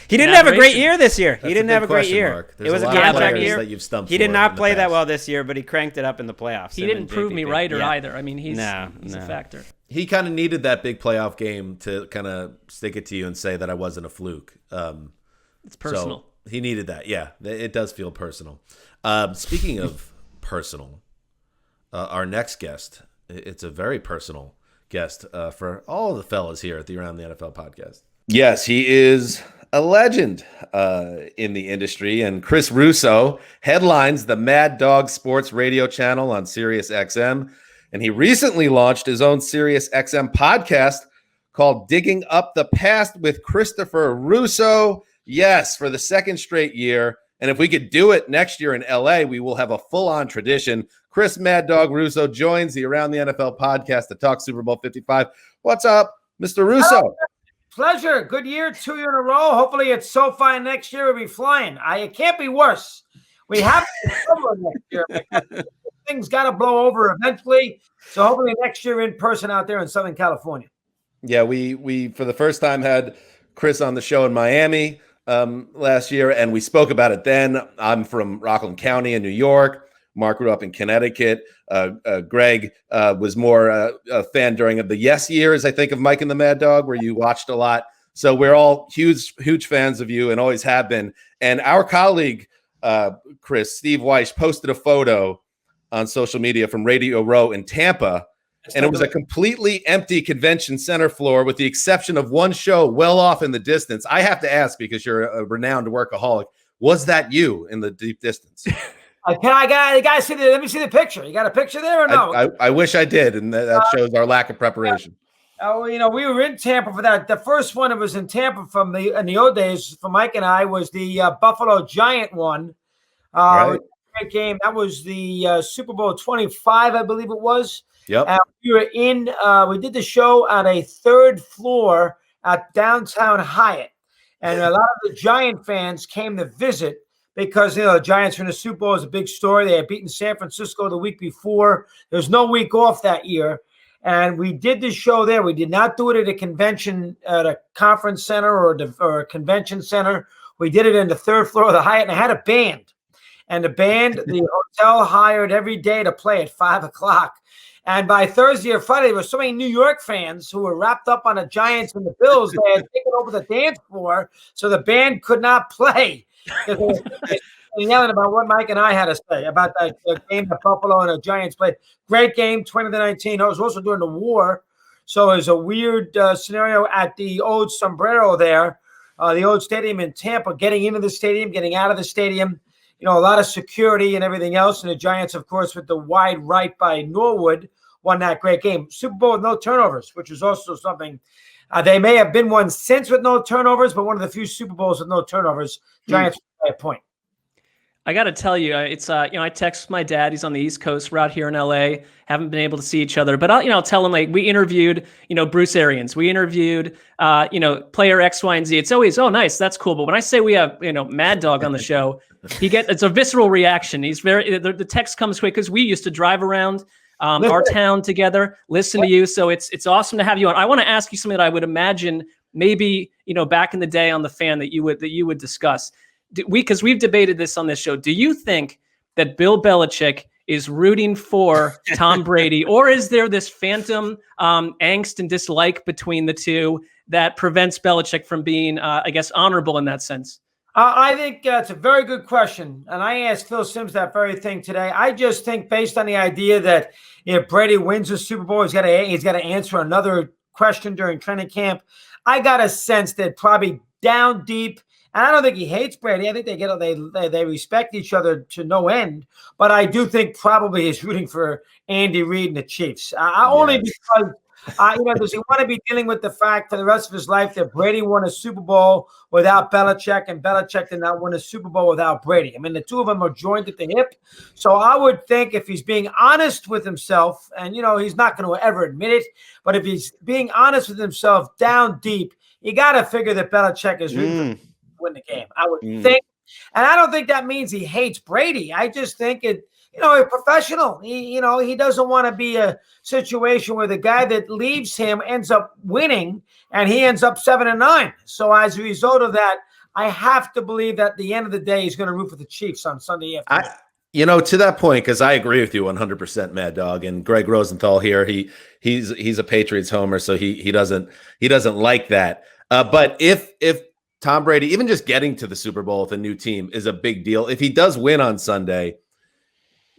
he didn't have a great year this year. He didn't have a great year. Mark. It was a contract year. That you've stumped he did for not in play the that past. well this year, but he cranked it up in the playoffs. He didn't prove me right either. I mean, he's a factor. He kind of needed that big playoff game to kind of stick it to you and say that I wasn't a fluke. It's personal. So he needed that. Yeah, it does feel personal. Speaking of personal, our next guest, it's a very personal guest for all the fellas here at the Around the NFL podcast. Yes, he is a legend in the industry, and Chris Russo headlines the Mad Dog Sports radio channel on Sirius XM, and he recently launched his own Sirius XM podcast called Digging Up the Past with Christopher Russo. Yes, for the second straight year, and if we could do it next year in LA, we will have a full-on tradition. Chris Mad Dog Russo joins the Around the NFL podcast to talk Super Bowl 55. What's up, Mr. Russo? Pleasure. Good year, 2 years in a row. Hopefully it's SoFi next year. We'll be flying. It can't be worse. We have to cover next year. Things got to blow over eventually. So hopefully next year in person out there in Southern California. Yeah, we for the first time had Chris on the show in Miami last year, and we spoke about it then. I'm from Rockland County in New York. Marc grew up in Connecticut. Gregg was more a fan during the Yes years, I think, of Mike and the Mad Dog, where you watched a lot. So we're all huge fans of you and always have been. And our colleague, Chris, Steve Weiss, posted a photo on social media from Radio Row in Tampa, and it was a completely empty convention center floor with the exception of one show well off in the distance. I have to ask, because you're a renowned workaholic, was that you in the deep distance? Guys, let me see the picture. You got a picture there or no? I wish I did, and that shows our lack of preparation. We were in Tampa for that. The first one that was in Tampa in the old days for Mike and I was the Buffalo Giant one. Right. Great game. That was the Super Bowl 25, I believe it was. Yep. We were in. We did the show on a third floor at downtown Hyatt, and a lot of the Giant fans came to visit. Because, the Giants were in the Super Bowl is a big story. They had beaten San Francisco the week before. There was no week off that year. And we did this show there. We did not do it at a convention, at a conference center or a convention center. We did it in the third floor of the Hyatt, and I had a band. And the band, the hotel hired every day to play at 5 o'clock. And by Thursday or Friday, there were so many New York fans who were wrapped up on the Giants and the Bills, they had taken over the dance floor, so the band could not play. Yelling about what Mike and I had to say about that game that Buffalo and the Giants played. Great game, 20-19. It was also during the war, So there's a weird scenario at the old Sombrero there, the old stadium in Tampa, getting into the stadium, getting out of the stadium, a lot of security and everything else. And the Giants, of course, with the wide right by Norwood, won that great game. Super Bowl with no turnovers, which was also something. They may have been one since with no turnovers, but one of the few Super Bowls with no turnovers. Giants by a point. I got to tell you, it's I text my dad. He's on the East Coast. We're out here in LA. Haven't been able to see each other, but I'll tell him, like, we interviewed, Bruce Arians. We interviewed, player X, Y, and Z. It's always, oh, nice, that's cool. But when I say we have, Mad Dog on the show, it's a visceral reaction. He's the text comes quick because we used to drive around our town together, listen to you. So it's awesome to have you on. I want to ask you something that I would imagine maybe, back in the day on The Fan that you would discuss. Because we've debated this on this show. Do you think that Bill Belichick is rooting for Tom Brady, or is there this phantom angst and dislike between the two that prevents Belichick from being, honorable in that sense? I think it's a very good question. And I asked Phil Simms that very thing today. I just think, based on the idea that if Brady wins the Super Bowl, he's got to answer another question during training camp. I got a sense that probably down deep, and I don't think he hates Brady. I think they respect each other to no end. But I do think probably he's rooting for Andy Reid and the Chiefs. Only because does he want to be dealing with the fact for the rest of his life that Brady won a Super Bowl without Belichick, and Belichick did not win a Super Bowl without Brady? I mean, the two of them are joined at the hip. So I would think, if he's being honest with himself, and he's not going to ever admit it, but if he's being honest with himself down deep, you got to figure that Belichick is rooting for win the game, I would think. And I don't think that means he hates Brady. I just think a professional. He doesn't want to be a situation where the guy that leaves him ends up winning and he ends up 7-9. So as a result of that, I have to believe that at the end of the day, he's going to root for the Chiefs on Sunday afternoon. To that point, because I agree with you 100%, Mad Dog, and Gregg Rosenthal here. He's a Patriots homer, so he doesn't like that. But if Tom Brady, even just getting to the Super Bowl with a new team, is a big deal. If he does win on Sunday,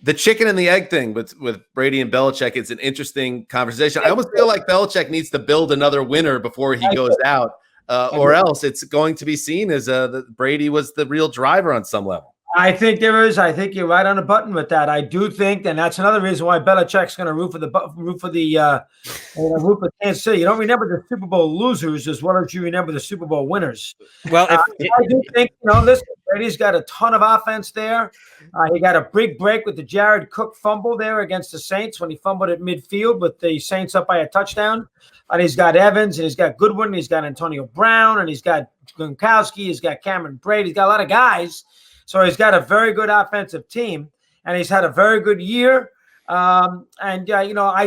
the chicken and the egg thing with Brady and Belichick, it's an interesting conversation. I almost feel like Belichick needs to build another winner before he goes out, or else it's going to be seen as that Brady was the real driver on some level. I think there is. I think you're right on the button with that. I do think, and that's another reason why Belichick's going to root for Kansas City. You don't remember the Super Bowl losers as well as you remember the Super Bowl winners. Well, I do think, listen, Brady's got a ton of offense there. He got a big break with the Jared Cook fumble there against the Saints when he fumbled at midfield with the Saints up by a touchdown. And he's got Evans, and he's got Goodwin, and he's got Antonio Brown, and he's got Gronkowski, he's got Cameron Brate. He's got a lot of guys. So he's got a very good offensive team, and he's had a very good year. I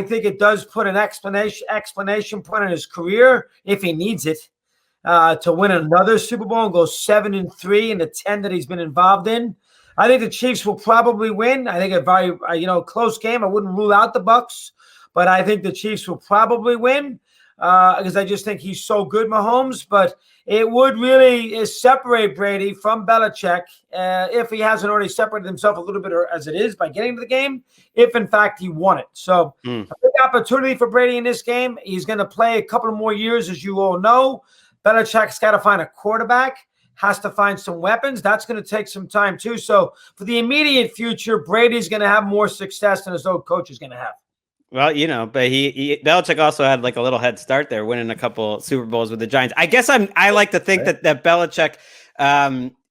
think it does put an explanation point in his career, if he needs it, to win another Super Bowl and go 7-3 in the 10 that he's been involved in. I think the Chiefs will probably win. I think a very close game. I wouldn't rule out the Bucs, but I think the Chiefs will probably win because I just think he's so good, Mahomes. But it would really separate Brady from Belichick if he hasn't already separated himself a little bit, or as it is, by getting to the game, if in fact he won it. So a big opportunity for Brady in this game. He's going to play a couple of more years, as you all know. Belichick's got to find a quarterback, has to find some weapons. That's going to take some time too. So for the immediate future, Brady's going to have more success than his old coach is going to have. Well, but Belichick also had like a little head start there, winning a couple Super Bowls with the Giants. I guess I like to think that Belichick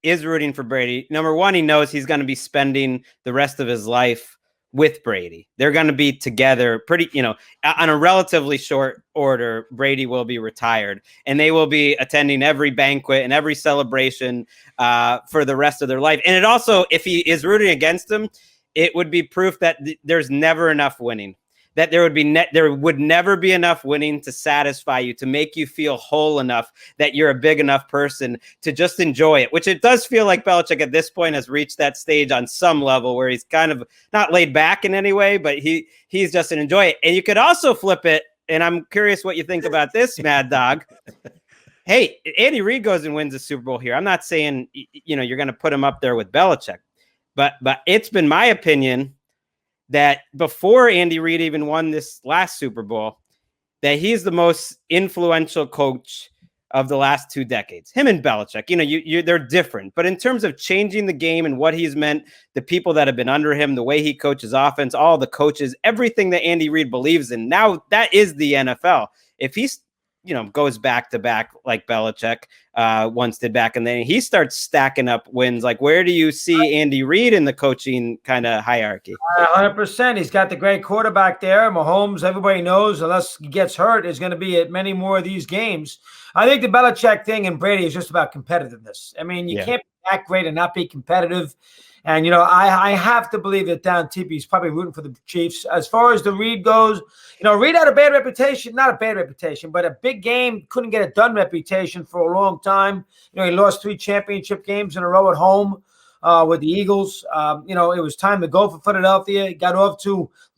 is rooting for Brady. Number one, he knows he's going to be spending the rest of his life with Brady. They're going to be together pretty, on a relatively short order. Brady will be retired, and they will be attending every banquet and every celebration for the rest of their life. And it also, if he is rooting against him, it would be proof that there's never enough winning. That there would never be enough winning to satisfy you, to make you feel whole enough that you're a big enough person to just enjoy it, which it does feel like Belichick at this point has reached that stage on some level where he's kind of not laid back in any way, but he's just an enjoy it. And you could also flip it, and I'm curious what you think about this, Mad Dog. Hey, Andy Reid goes and wins the Super Bowl here. I'm not saying, you're going to put him up there with Belichick, but it's been my opinion that before Andy Reid even won this last Super Bowl, that he's the most influential coach of the last 2 decades. Him and Belichick, they're different. But in terms of changing the game and what he's meant, the people that have been under him, the way he coaches offense, all the coaches, everything that Andy Reid believes in, now that is the NFL. If he's goes back to back like Belichick once did back, and then he starts stacking up wins. Like, where do you see Andy Reid in the coaching kind of hierarchy? 100%. He's got the great quarterback there. Mahomes, everybody knows, unless he gets hurt, is going to be at many more of these games. I think the Belichick thing and Brady is just about competitiveness. I mean, you can't be that great and not be competitive. And, I have to believe that Don Tippy's probably rooting for the Chiefs. As far as the Reid goes, Reid had a bad reputation, not a bad reputation, but a big game, couldn't get it done reputation for a long time. He lost 3 championship games in a row at home with the Eagles. It was time to go for Philadelphia. He got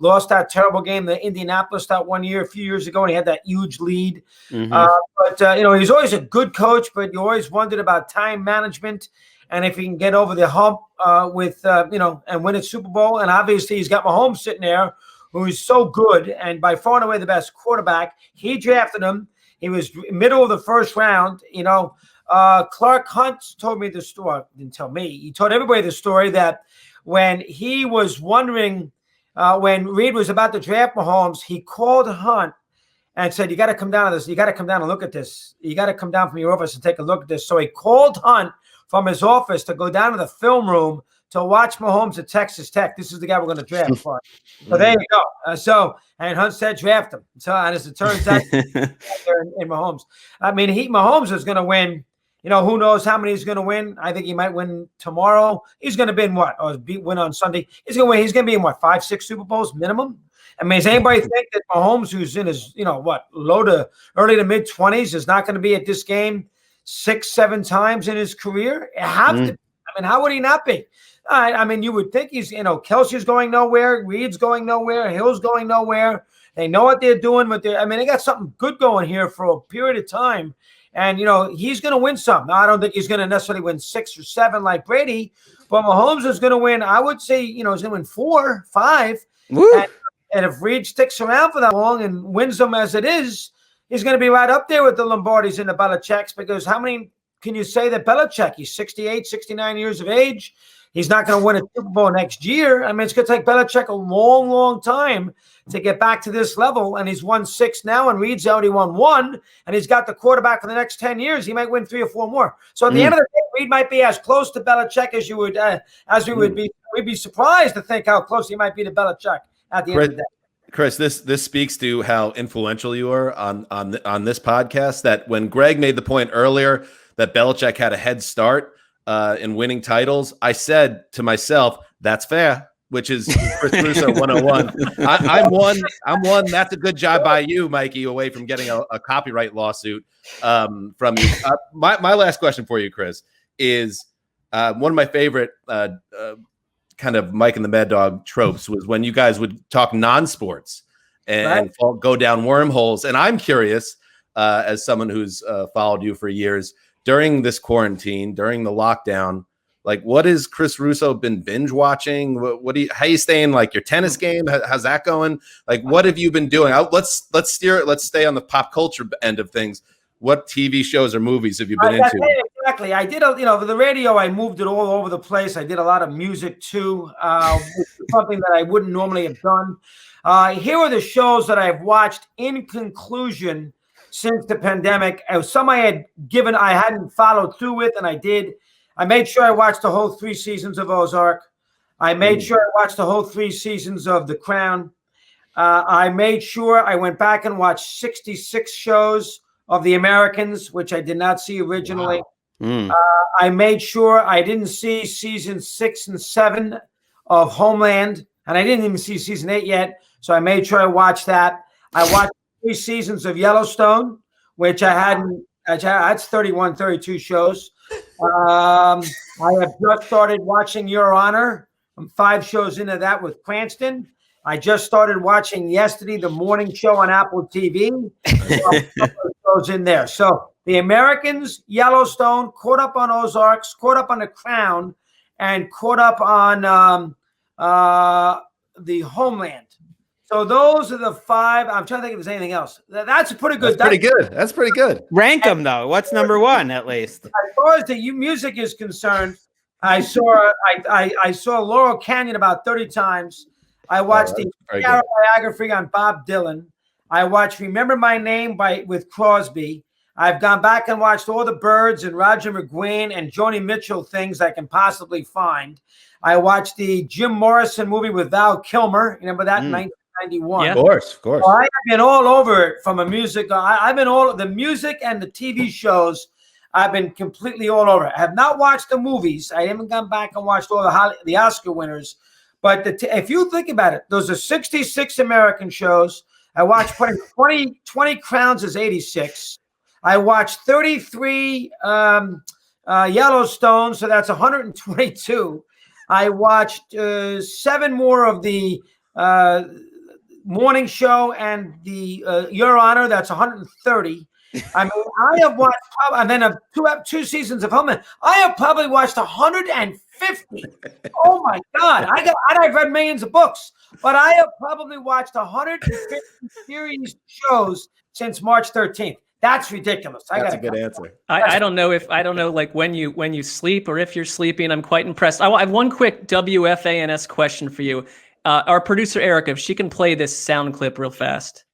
lost that terrible game, the Indianapolis, that one year, a few years ago, and he had that huge lead. Mm-hmm. He's always a good coach, but you always wondered about time management. And if he can get over the hump and win a Super Bowl. And obviously he's got Mahomes sitting there, who is so good and by far and away the best quarterback. He drafted him. He was middle of the first round. Clark Hunt told me the story. Didn't tell me. He told everybody the story that when he was wondering, when Reid was about to draft Mahomes, he called Hunt and said, you got to come down to this. You got to come down and look at this. You got to come down from your office and take a look at this. So he called Hunt from his office to go down to the film room to watch Mahomes at Texas Tech. This is the guy we're going to draft for. So there you go. And Hunt said draft him. So, and as it turns out, in Mahomes. I mean, Mahomes is going to win. Who knows how many he's going to win? I think he might win tomorrow. He's going to win what? Win on Sunday. He's going to win. He's going to be in what, 5-6 Super Bowls minimum? I mean, does anybody think that Mahomes, who's in his, low to early to mid 20s, is not going to be at this game 6-7 times in his career? It have to. I mean, how would he not be? I mean, you would think he's, Kelsey's going nowhere, Reed's going nowhere, Hill's going nowhere. They know what they're doing, but they got something good going here for a period of time. And, he's going to win some. Now, I don't think he's going to necessarily win 6 or 7 like Brady, but Mahomes is going to win, I would say, he's going to win 4, 5. And if Reed sticks around for that long and wins them as it is, he's going to be right up there with the Lombardis and the Belichicks, because how many can you say that Belichick? He's 68, 69 years of age. He's not going to win a Super Bowl next year. I mean, it's going to take Belichick a long, long time to get back to this level. And he's won 6 now, and Reed's already won 1. And he's got the quarterback for the next 10 years. He might win 3 or 4 more. So at the end of the day, Reed might be as close to Belichick as you would, as we would be. We'd be surprised to think how close he might be to Belichick at the end of the day. Chris, this speaks to how influential you are on this podcast. That when Gregg made the point earlier that Belichick had a head start in winning titles, I said to myself, "That's fair," which is Chris Russo 101. I'm one. That's a good job by you, Mikey, away from getting a copyright lawsuit from you. My last question for you, Chris, is one of my favorite kind of Mike and the Mad Dog tropes was when you guys would talk non-sports and go down wormholes. And I'm curious, as someone who's followed you for years, during this quarantine, during the lockdown, like, what has Chris Russo been binge watching? How you staying, like, your tennis game? How's that going? Like, what have you been doing? Let's stay on the pop culture end of things. What TV shows or movies have you been into? Exactly. I did, for the radio, I moved it all over the place. I did a lot of music too, something that I wouldn't normally have done. Here are the shows that I've watched in conclusion since the pandemic. Some I hadn't followed through with, and I did. I made sure I watched the whole 3 seasons of Ozark. I made sure I watched the whole 3 seasons of The Crown. I made sure I went back and watched 66 shows of The Americans, which I did not see originally. Wow. I made sure I didn't see season 6 and 7 of Homeland, and I didn't even see season 8 yet, so I made sure I watched that. I watched 3 seasons of Yellowstone, which I hadn't. That's 31, 32 shows. I have just started watching Your Honor. I'm 5 shows into that with Cranston. I just started watching yesterday the morning show on Apple TV. Shows in there. So The Americans, Yellowstone, caught up on Ozarks, caught up on The Crown, and caught up on the Homeland. So those are the 5. I'm trying to think if there's anything else. That's pretty good. That's pretty good. Rank them though. What's number 1 at least? As far as the music is concerned, I saw Laurel Canyon about 30 times. I watched the biography on Bob Dylan. I watched Remember My Name with Crosby. I've gone back and watched all the Byrds and Roger McGuinn and Joni Mitchell things I can possibly find. I watched the Jim Morrison movie with Val Kilmer. Remember that in 1991? Yeah. Of course. So I have been all over it from a music. I've been all the music and the TV shows. I've been completely all over it. I have not watched the movies. I haven't gone back and watched all the Oscar winners. But if you think about it, those are 66 American shows. I watched 20 Crowns is 86. I watched 33 Yellowstone, so that's 122. I watched 7 more of the morning show and the Your Honor, that's 130. I mean, I have watched, and then 2 seasons of Homeland. I have probably watched 150. Oh my God! I've read millions of books, but I have probably watched 150 series shows since March 13th. That's ridiculous. That's a good answer. I don't know like when you sleep or if you're sleeping. I'm quite impressed. I have one quick WFANS question for you. Our producer Erica, if she can play this sound clip real fast.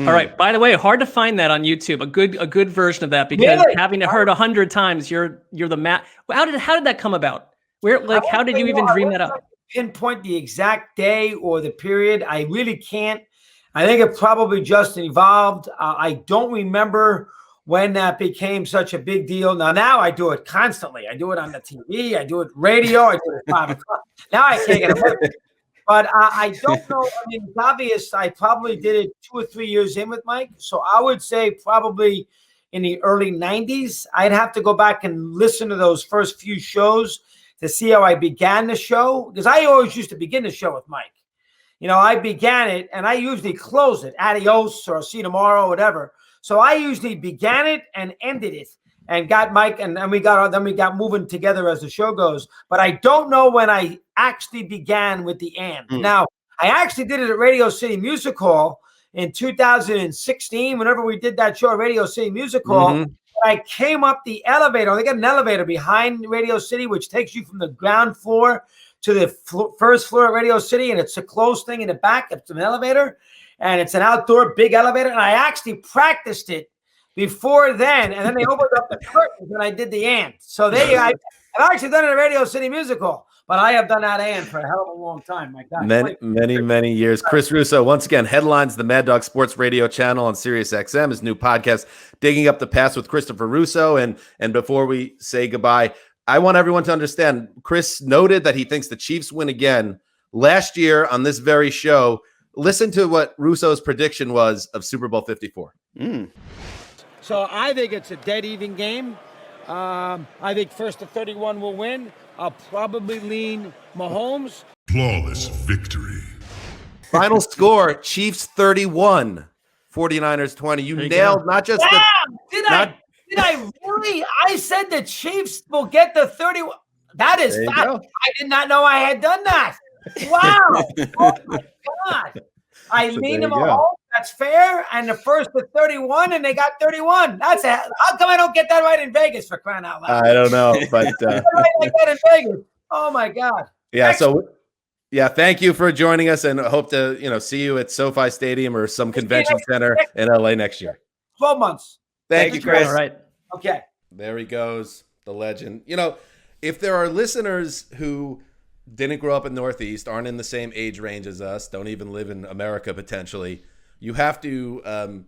All right. By the way, hard to find that on YouTube. A good version of that because having it heard 100 times, you're the man. How did that come about? How did you even dream that up? Pinpoint the exact day or the period. I really can't. I think it probably just evolved. I don't remember when that became such a big deal. Now I do it constantly. I do it on the TV. I do it radio. I do it at 5 o'clock. Now I can't get it. But I don't know. I mean, it's obvious. I probably did it 2 or 3 years in with Mike. So I would say probably in the early 90s. I'd have to go back and listen to those first few shows to see how I began the show. Because I always used to begin the show with Mike. You know, I began it and I usually close it. Adios or see you tomorrow, whatever. So I usually began it and ended it. And got Mike, and then we got moving together as the show goes. But I don't know when I actually began with the and. Now, I actually did it at Radio City Music Hall in 2016. Whenever we did that show at Radio City Music Hall, I came up the elevator. They got an elevator behind Radio City, which takes you from the ground floor to the first floor at Radio City, and it's a closed thing in the back. It's an elevator, and it's an outdoor big elevator. And I actually practiced it before then, and then they opened up the curtains and I did the and. So I've actually done it at Radio City Music Hall, but I have done that and for a hell of a long time. My God, many years. Chris Russo once again headlines the Mad Dog Sports Radio channel on Sirius XM. His new podcast, Digging Up the Past with Christopher Russo. And before we say goodbye, I want everyone to understand. Chris noted that he thinks the Chiefs win again. Last year on this very show, listen to what Russo's prediction was of Super Bowl 54. So I think it's a dead even game. I think 1st to 31 will win. I'll probably lean Mahomes. Flawless victory. Final score, Chiefs 31, 49ers 20. You nailed not just Did I really? I said the Chiefs will get the 31. That is fact. I did not know I had done that. Wow. Oh my God. I leaned them all. That's fair. And the 1st to 31, and they got 31. That's it. How come I don't get that right in Vegas, for crying out loud? I don't know, but like that in Vegas. Oh my God. Yeah. So, thank you for joining us, and hope to see you at SoFi Stadium or some convention center in LA next year. 12 months. Thank you, Chris. All right. Okay. There he goes, the legend. If there are listeners who didn't grow up in Northeast, aren't in the same age range as us, don't even live in America potentially, you have to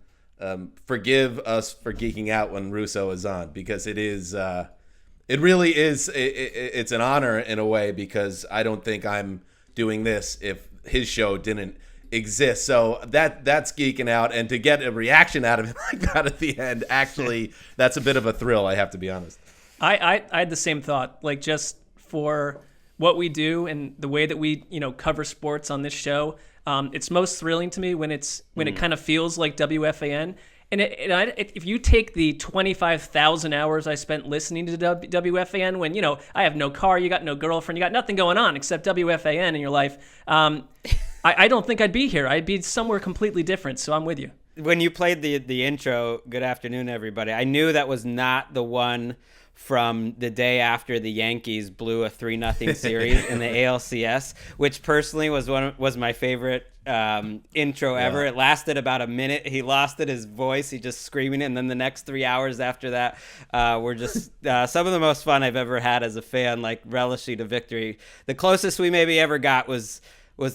forgive us for geeking out when Russo is on, because it really is it's an honor in a way, because I don't think I'm doing this if his show didn't exist. So that's geeking out, and to get a reaction out of him like that at the end, actually, that's a bit of a thrill, I have to be honest. I had the same thought, like, just for what we do and the way that we cover sports on this show. It's most thrilling to me when it kind of feels like WFAN, if you take the 25,000 hours I spent listening to WFAN when, I have no car, you got no girlfriend, you got nothing going on except WFAN in your life, I don't think I'd be here. I'd be somewhere completely different, so I'm with you. When you played the intro, good afternoon, everybody, I knew that was not the one from the day after the Yankees blew a 3-0 series in the ALCS, which personally was my favorite intro ever. It lasted about a minute. He lost it, his voice, he just screaming it, and then the next 3 hours after that were just some of the most fun I've ever had as a fan, like relishing a victory. The closest we maybe ever got was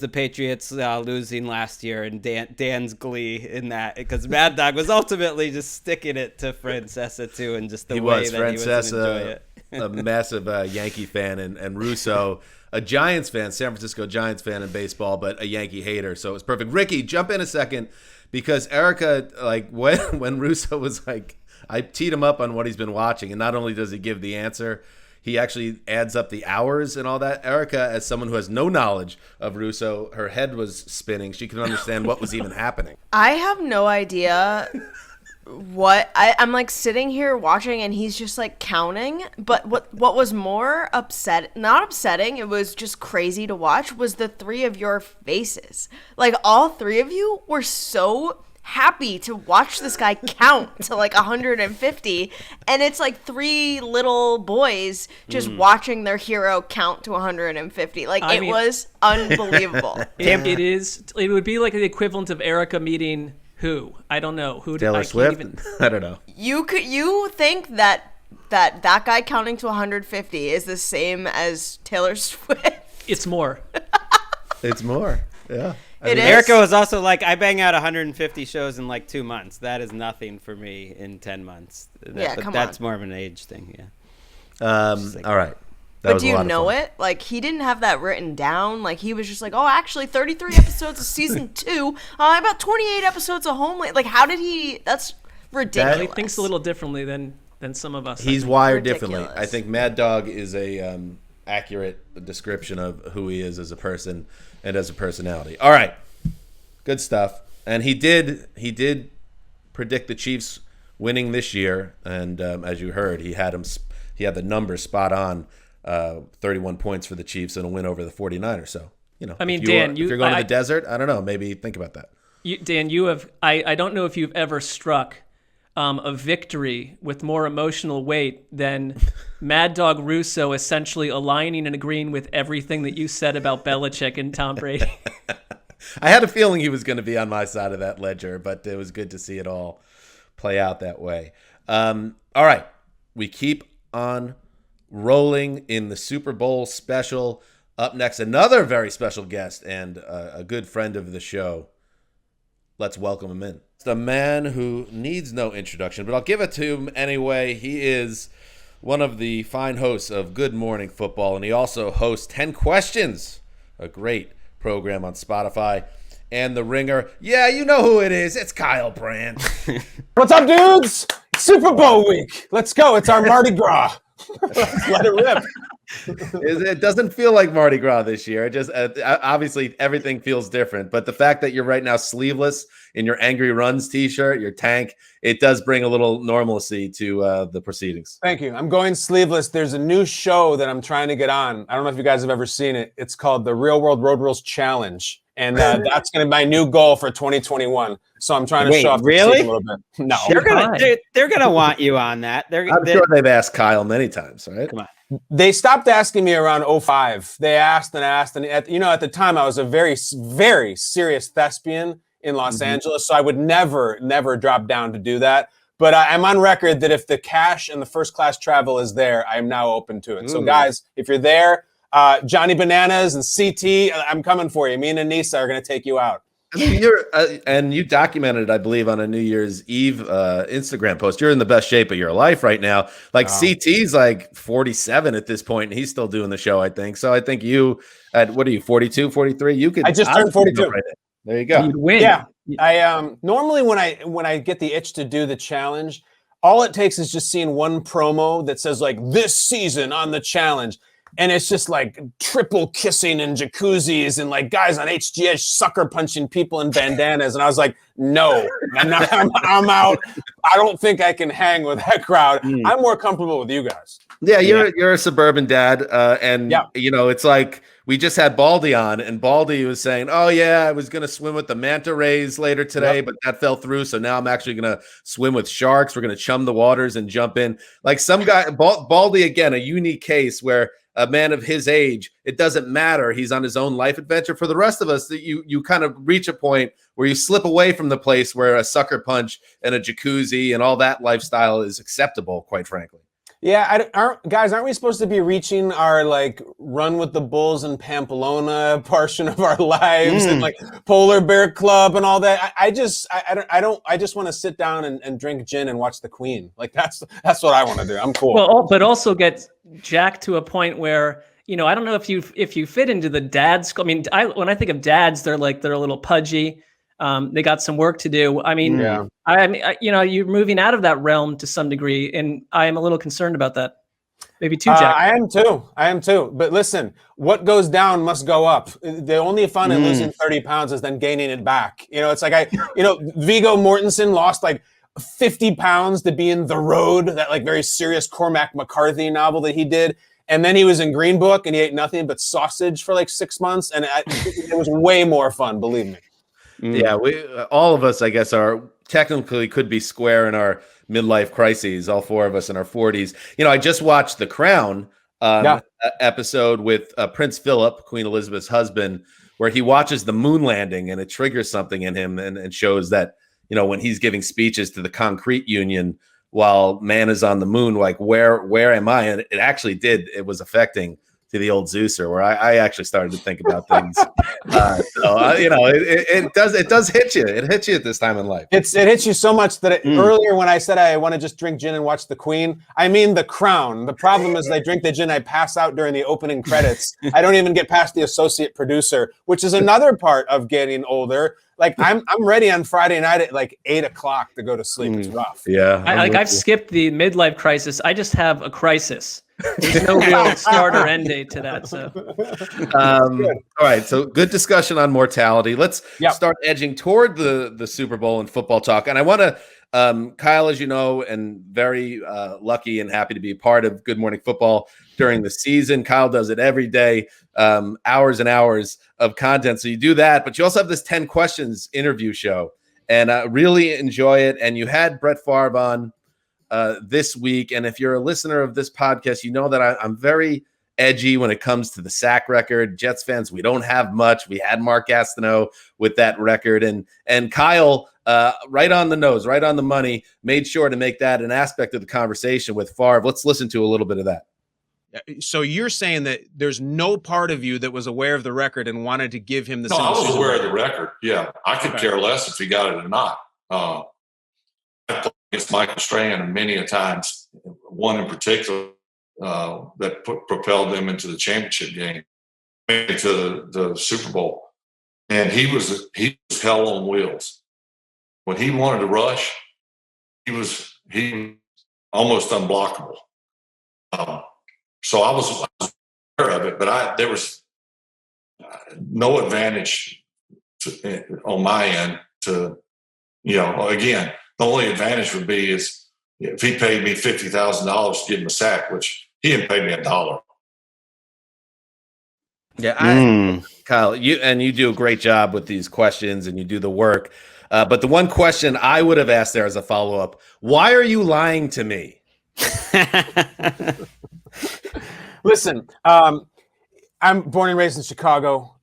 the Patriots losing last year, and Dan's glee in that, because Mad Dog was ultimately just sticking it to Francesa too, and just the way that he was enjoying it. A massive Yankee fan, and Russo, a Giants fan, San Francisco Giants fan in baseball, but a Yankee hater. So it was perfect. Ricky, jump in a second, because Erica, like when Russo was like, I teed him up on what he's been watching, and not only does he give the answer, he actually adds up the hours and all that. Erica, as someone who has no knowledge of Russo, her head was spinning. She couldn't understand what was even happening. I have no idea what I'm like sitting here watching, and he's just like counting. But what was more not upsetting, it was just crazy to watch, was the three of your faces. Like, all three of you were so happy to watch this guy count to like 150, and it's like three little boys just watching their hero count to 150. Like, it was unbelievable. It would be like the equivalent of Erica meeting who? I don't know. Who? Taylor Swift? I don't know. You think that guy counting to 150 is the same as Taylor Swift? It's more. It's more. Yeah. Erica was also like, I bang out 150 shows in like 2 months. That is nothing for me in 10 months. That's more of an age thing, yeah. All right. But do you know it? Like, he didn't have that written down. Like, he was just like, oh, actually, 33 episodes of season 2. About 28 episodes of Homeland. Like, how did he? That's ridiculous. He thinks a little differently than some of us. He's wired differently. I think Mad Dog is a accurate description of who he is as a person and as a personality. All right, good stuff. And he did predict the Chiefs winning this year, and as you heard, he had the numbers spot on. 31 points for the Chiefs and a win over the 49ers. So, I mean, if you're going to the desert, I don't know, maybe think about that. Dan, you have. I don't know if you've ever struck a victory with more emotional weight than Mad Dog Russo essentially aligning and agreeing with everything that you said about Belichick and Tom Brady. I had a feeling he was going to be on my side of that ledger, but it was good to see it all play out that way. All right, we keep on rolling in the Super Bowl special. Up next, another very special guest and a good friend of the show. Let's welcome him in. It's a man who needs no introduction, but I'll give it to him anyway. He is one of the fine hosts of Good Morning Football, and he also hosts 10 Questions, a great program on Spotify, and The Ringer. Yeah, you know who it is. It's Kyle Brandt. What's up, dudes? Super Bowl week. Let's go. It's our Mardi Gras. Let it rip. It doesn't feel like Mardi Gras this year. It just obviously everything feels different. But the fact that you're right now sleeveless in your Angry Runs t-shirt, your tank, it does bring a little normalcy to the proceedings. Thank you. I'm going sleeveless. There's a new show that I'm trying to get on. I don't know if you guys have ever seen it. It's called the Real World Road Rules Challenge. And that's going to be my new goal for 2021. So I'm trying to show off the a little bit. No, they're gonna want you on that. I'm sure they've asked Kyle many times, right? Come on. They stopped asking me around 2005. They asked, and at the time I was a very, very serious thespian in Los Angeles, so I would never drop down to do that. But I'm on record that if the cash and the first class travel is there, I am now open to it. Ooh. So guys, if you're there, Johnny Bananas and CT, I'm coming for you. Me and Anissa are going to take you out. And you documented it, I believe, on a New Year's Eve Instagram post. You're in the best shape of your life right now. Like, CT's like 47 at this point, and he's still doing the show, I think. So I think you, at what are you, 42, 43? You could. I just turned 42. Right there you go. You'd win. Yeah. I normally when I get the itch to do the challenge, all it takes is just seeing one promo that says like this season on the challenge. and it's just like triple kissing and jacuzzis and like guys on HGH sucker punching people in bandanas. And I was like, no, I'm out. I don't think I can hang with that crowd. I'm more comfortable with you guys. Yeah, you're a suburban dad, and it's like we just had Baldy on, and Baldy was saying, "Oh yeah, I was gonna swim with the manta rays later today, but that fell through. So now I'm actually gonna swim with sharks. We're gonna chum the waters and jump in." Like some guy, Baldy again, a unique case where a man of his age, it doesn't matter. He's on his own life adventure. For the rest of us, that you kind of reach a point where you slip away from the place where a sucker punch and a jacuzzi and all that lifestyle is acceptable, quite frankly. Yeah, aren't we supposed to be reaching our like run with the bulls in Pamplona portion of our lives and like Polar Bear Club and all that? I just want to sit down and drink gin and watch the Queen. Like that's what I want to do. I'm cool. Well, but also get jacked to a point where, I don't know if you fit into the dad school. I mean, when I think of dads, they're a little pudgy. They got some work to do. I mean, you're moving out of that realm to some degree, and I am a little concerned about that. Maybe too, Jack. I am too. But listen, what goes down must go up. The only fun in losing 30 pounds is then gaining it back. It's like Viggo Mortensen lost like 50 pounds to be in The Road, that like very serious Cormac McCarthy novel that he did. And then he was in Green Book and he ate nothing but sausage for like 6 months. And it was way more fun, believe me. Yeah, we all of us, I guess, are technically could be square in our midlife crises. All four of us in our 40s. I just watched The Crown episode with Prince Philip, Queen Elizabeth's husband, where he watches the moon landing and it triggers something in him and shows that when he's giving speeches to the concrete union while man is on the moon, like where am I? And it actually did. It was affecting to the old Zeuser, where I actually started to think about things. It does hit you. It hits you at this time in life. It hits you so much that earlier when I said I want to just drink gin and watch the Queen, I mean The Crown. The problem is I drink the gin, I pass out during the opening credits. I don't even get past the associate producer, which is another part of getting older. Like I'm ready on Friday night at like 8:00 to go to sleep. It's rough. Yeah, I've skipped the midlife crisis. I just have a crisis. There's no real start or end date to that. So, all right. So good discussion on mortality. Let's start edging toward the Super Bowl and football talk. And I want to, Kyle, as you know, and very lucky and happy to be a part of Good Morning Football during the season. Kyle does it every day, hours and hours of content. So you do that, but you also have this 10 questions interview show, and I really enjoy it. And you had Brett Favre on this week. And if you're a listener of this podcast, you know that I'm very edgy when it comes to the sack record. Jets fans, we don't have much. We had Marc Gastineau with that record. And Kyle, right on the nose, right on the money, made sure to make that an aspect of the conversation with Favre. Let's listen to a little bit of that. So you're saying that there's no part of you that was aware of the record and wanted to give him the No, I was aware of the record. Yeah. I could care less if he got it or not. I played against Michael Strahan many a times, one in particular that propelled them into the championship game, into the Super Bowl. And he was hell on wheels. When he wanted to rush, he was almost unblockable. So I was aware of it, but there was no advantage on my end to, again, the only advantage would be is if he paid me $50,000 to give him a sack, which he didn't pay me $1. Yeah, Kyle, you do a great job with these questions and you do the work. But the one question I would have asked there as a follow-up, why are you lying to me? Listen, I'm born and raised in Chicago.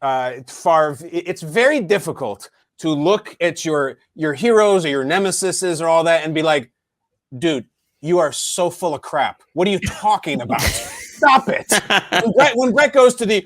Favre, it's very difficult to look at your heroes or your nemesises or all that and be like, dude, you are so full of crap. What are you talking about? Stop it. When Brett goes to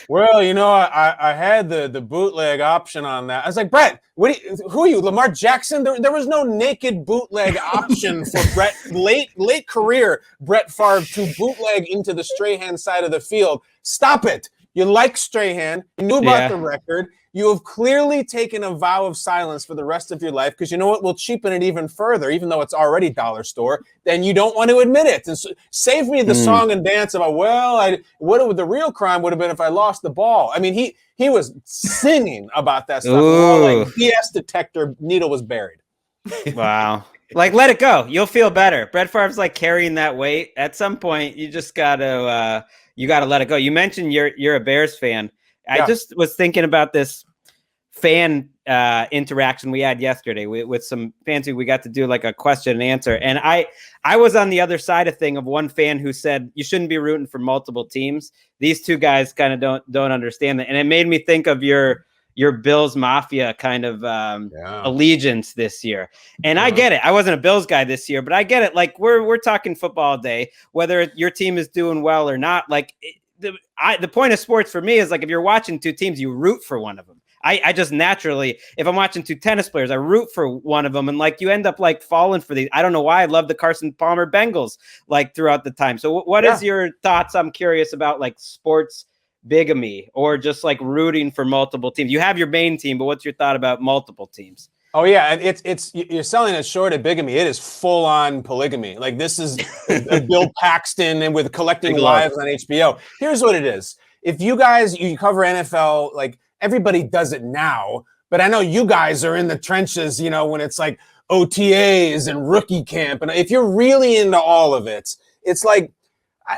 I had the bootleg option on that. I was like, Brett, who are you, Lamar Jackson? There was no naked bootleg option for Brett, late career Brett Favre to bootleg into the Strahan side of the field. Stop it. You like Strahan. You knew about the record. You have clearly taken a vow of silence for the rest of your life because you know what will cheapen it even further, even though it's already dollar store. Then you don't want to admit it. And so, save me the song and dance about, what the real crime would have been if I lost the ball. I mean, he was singing about that stuff. Like BS detector needle was buried. Wow. Like, let it go. You'll feel better. Brett Favre's like carrying that weight. At some point, you just gotta let it go. You mentioned you're a Bears fan. I just was thinking about this fan interaction we had yesterday with some fans who we got to do like a question and answer. And I was on the other side of one fan who said you shouldn't be rooting for multiple teams. These two guys kind of don't understand that. And it made me think of your Bills Mafia kind of allegiance this year. And I get it. I wasn't a Bills guy this year, but I get it. Like we're talking football all day, whether your team is doing well or not. Like the point of sports for me is like, if you're watching two teams, you root for one of them. I just naturally, if I'm watching two tennis players, I root for one of them. And like, you end up like falling for these. I don't know why. I love the Carson Palmer Bengals like throughout the time. So what is your thoughts? I'm curious about like sports bigamy or just like rooting for multiple teams. You have your main team, but what's your thought about multiple teams? Oh yeah, it's you're selling it short at bigamy. It is full on polygamy. Like this is Bill Paxton and with Collecting Lives on HBO. Here's what it is. If you cover NFL, like everybody does it now, but I know you guys are in the trenches, you know, when it's like OTAs and rookie camp. And if you're really into all of it, it's like,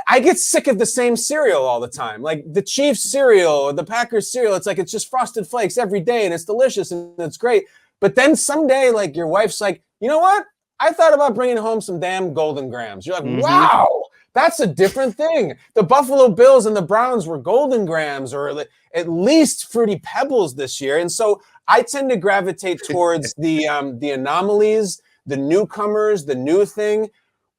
I get sick of the same cereal all the time. Like the Chiefs cereal or the Packers cereal, it's like it's just Frosted Flakes every day and it's delicious and it's great. But then someday, like your wife's like, you know what? I thought about bringing home some damn Golden Grams. You're like, wow, that's a different thing. The Buffalo Bills and the Browns were Golden Grams or at least Fruity Pebbles this year. And so I tend to gravitate towards the anomalies, the newcomers, the new thing.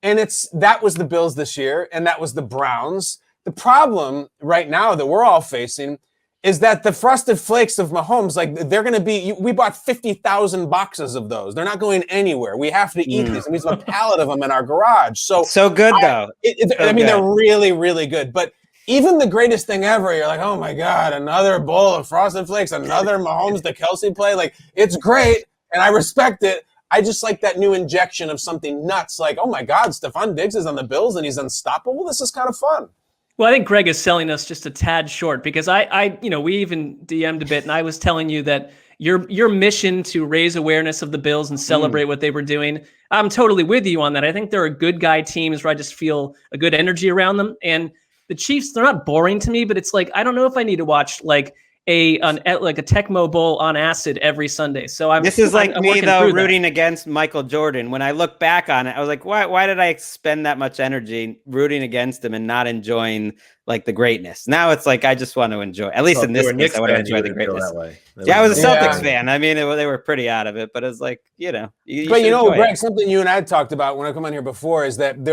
And that was the Bills this year, and that was the Browns. The problem right now that we're all facing is that the Frosted Flakes of Mahomes, like they're going to be, we bought 50,000 boxes of those. They're not going anywhere. We have to eat these. And we have a pallet of them in our garage. So good though. I mean, they're really, really good. But even the greatest thing ever, you're like, oh my God, another bowl of Frosted Flakes, another Mahomes to Kelsey play. Like it's great. And I respect it. I just like that new injection of something nuts. Like, oh my God, Stephon Diggs is on the Bills and he's unstoppable. This is kind of fun. Well, I think Gregg is selling us just a tad short because we even DM'd a bit and I was telling you that your mission to raise awareness of the Bills and celebrate what they were doing, I'm totally with you on that. I think there are good guy teams where I just feel a good energy around them. And the Chiefs, they're not boring to me, but it's like, I don't know if I need to watch like a Tecmo Bowl on acid every Sunday. So I'm me though rooting against Michael Jordan. When I look back on it, I was like, why did I spend that much energy rooting against him and not enjoying like the greatness? Now it's like I just want to enjoy. At least in this case, I want to enjoy the greatness. I was a Celtics fan. I mean, they were pretty out of it, but it's like Gregg, something you and I had talked about when I come on here before is that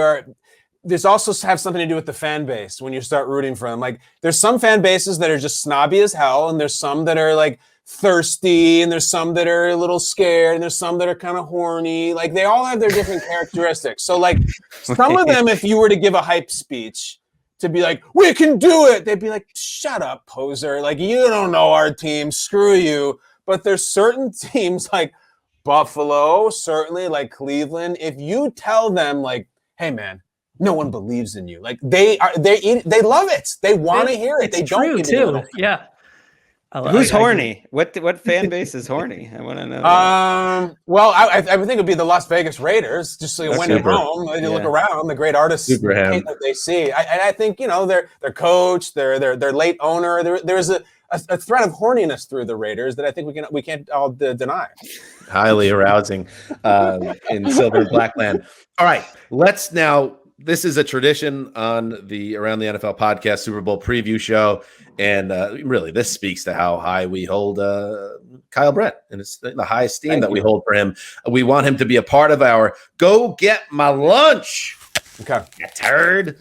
this also have something to do with the fan base when you start rooting for them. Like there's some fan bases that are just snobby as hell. And there's some that are like thirsty and there's some that are a little scared and there's some that are kind of horny. Like they all have their different characteristics. So like some of them, if you were to give a hype speech to be like, we can do it, they'd be like, shut up, poser. Like you don't know our team, screw you. But there's certain teams like Buffalo, certainly like Cleveland. If you tell them like, hey man, no one believes in you. Like they love it. They want to hear it. They don't too. Yeah. Who's horny? What fan base is horny? I want to know. Well, I think it'd be the Las Vegas Raiders. Just so you went home, you look around, the great artists that they see. I think their coach, their late owner. There's a thread of horniness through the Raiders that I think we can't all deny. Highly arousing in Silver and Blackland. All right, let's now. This is a tradition on the Around the NFL podcast Super Bowl preview show. And really, this speaks to how high we hold Kyle Brandt and it's the high esteem that we hold for him. We want him to be a part of our Go Get My Lunch. Okay. You turd.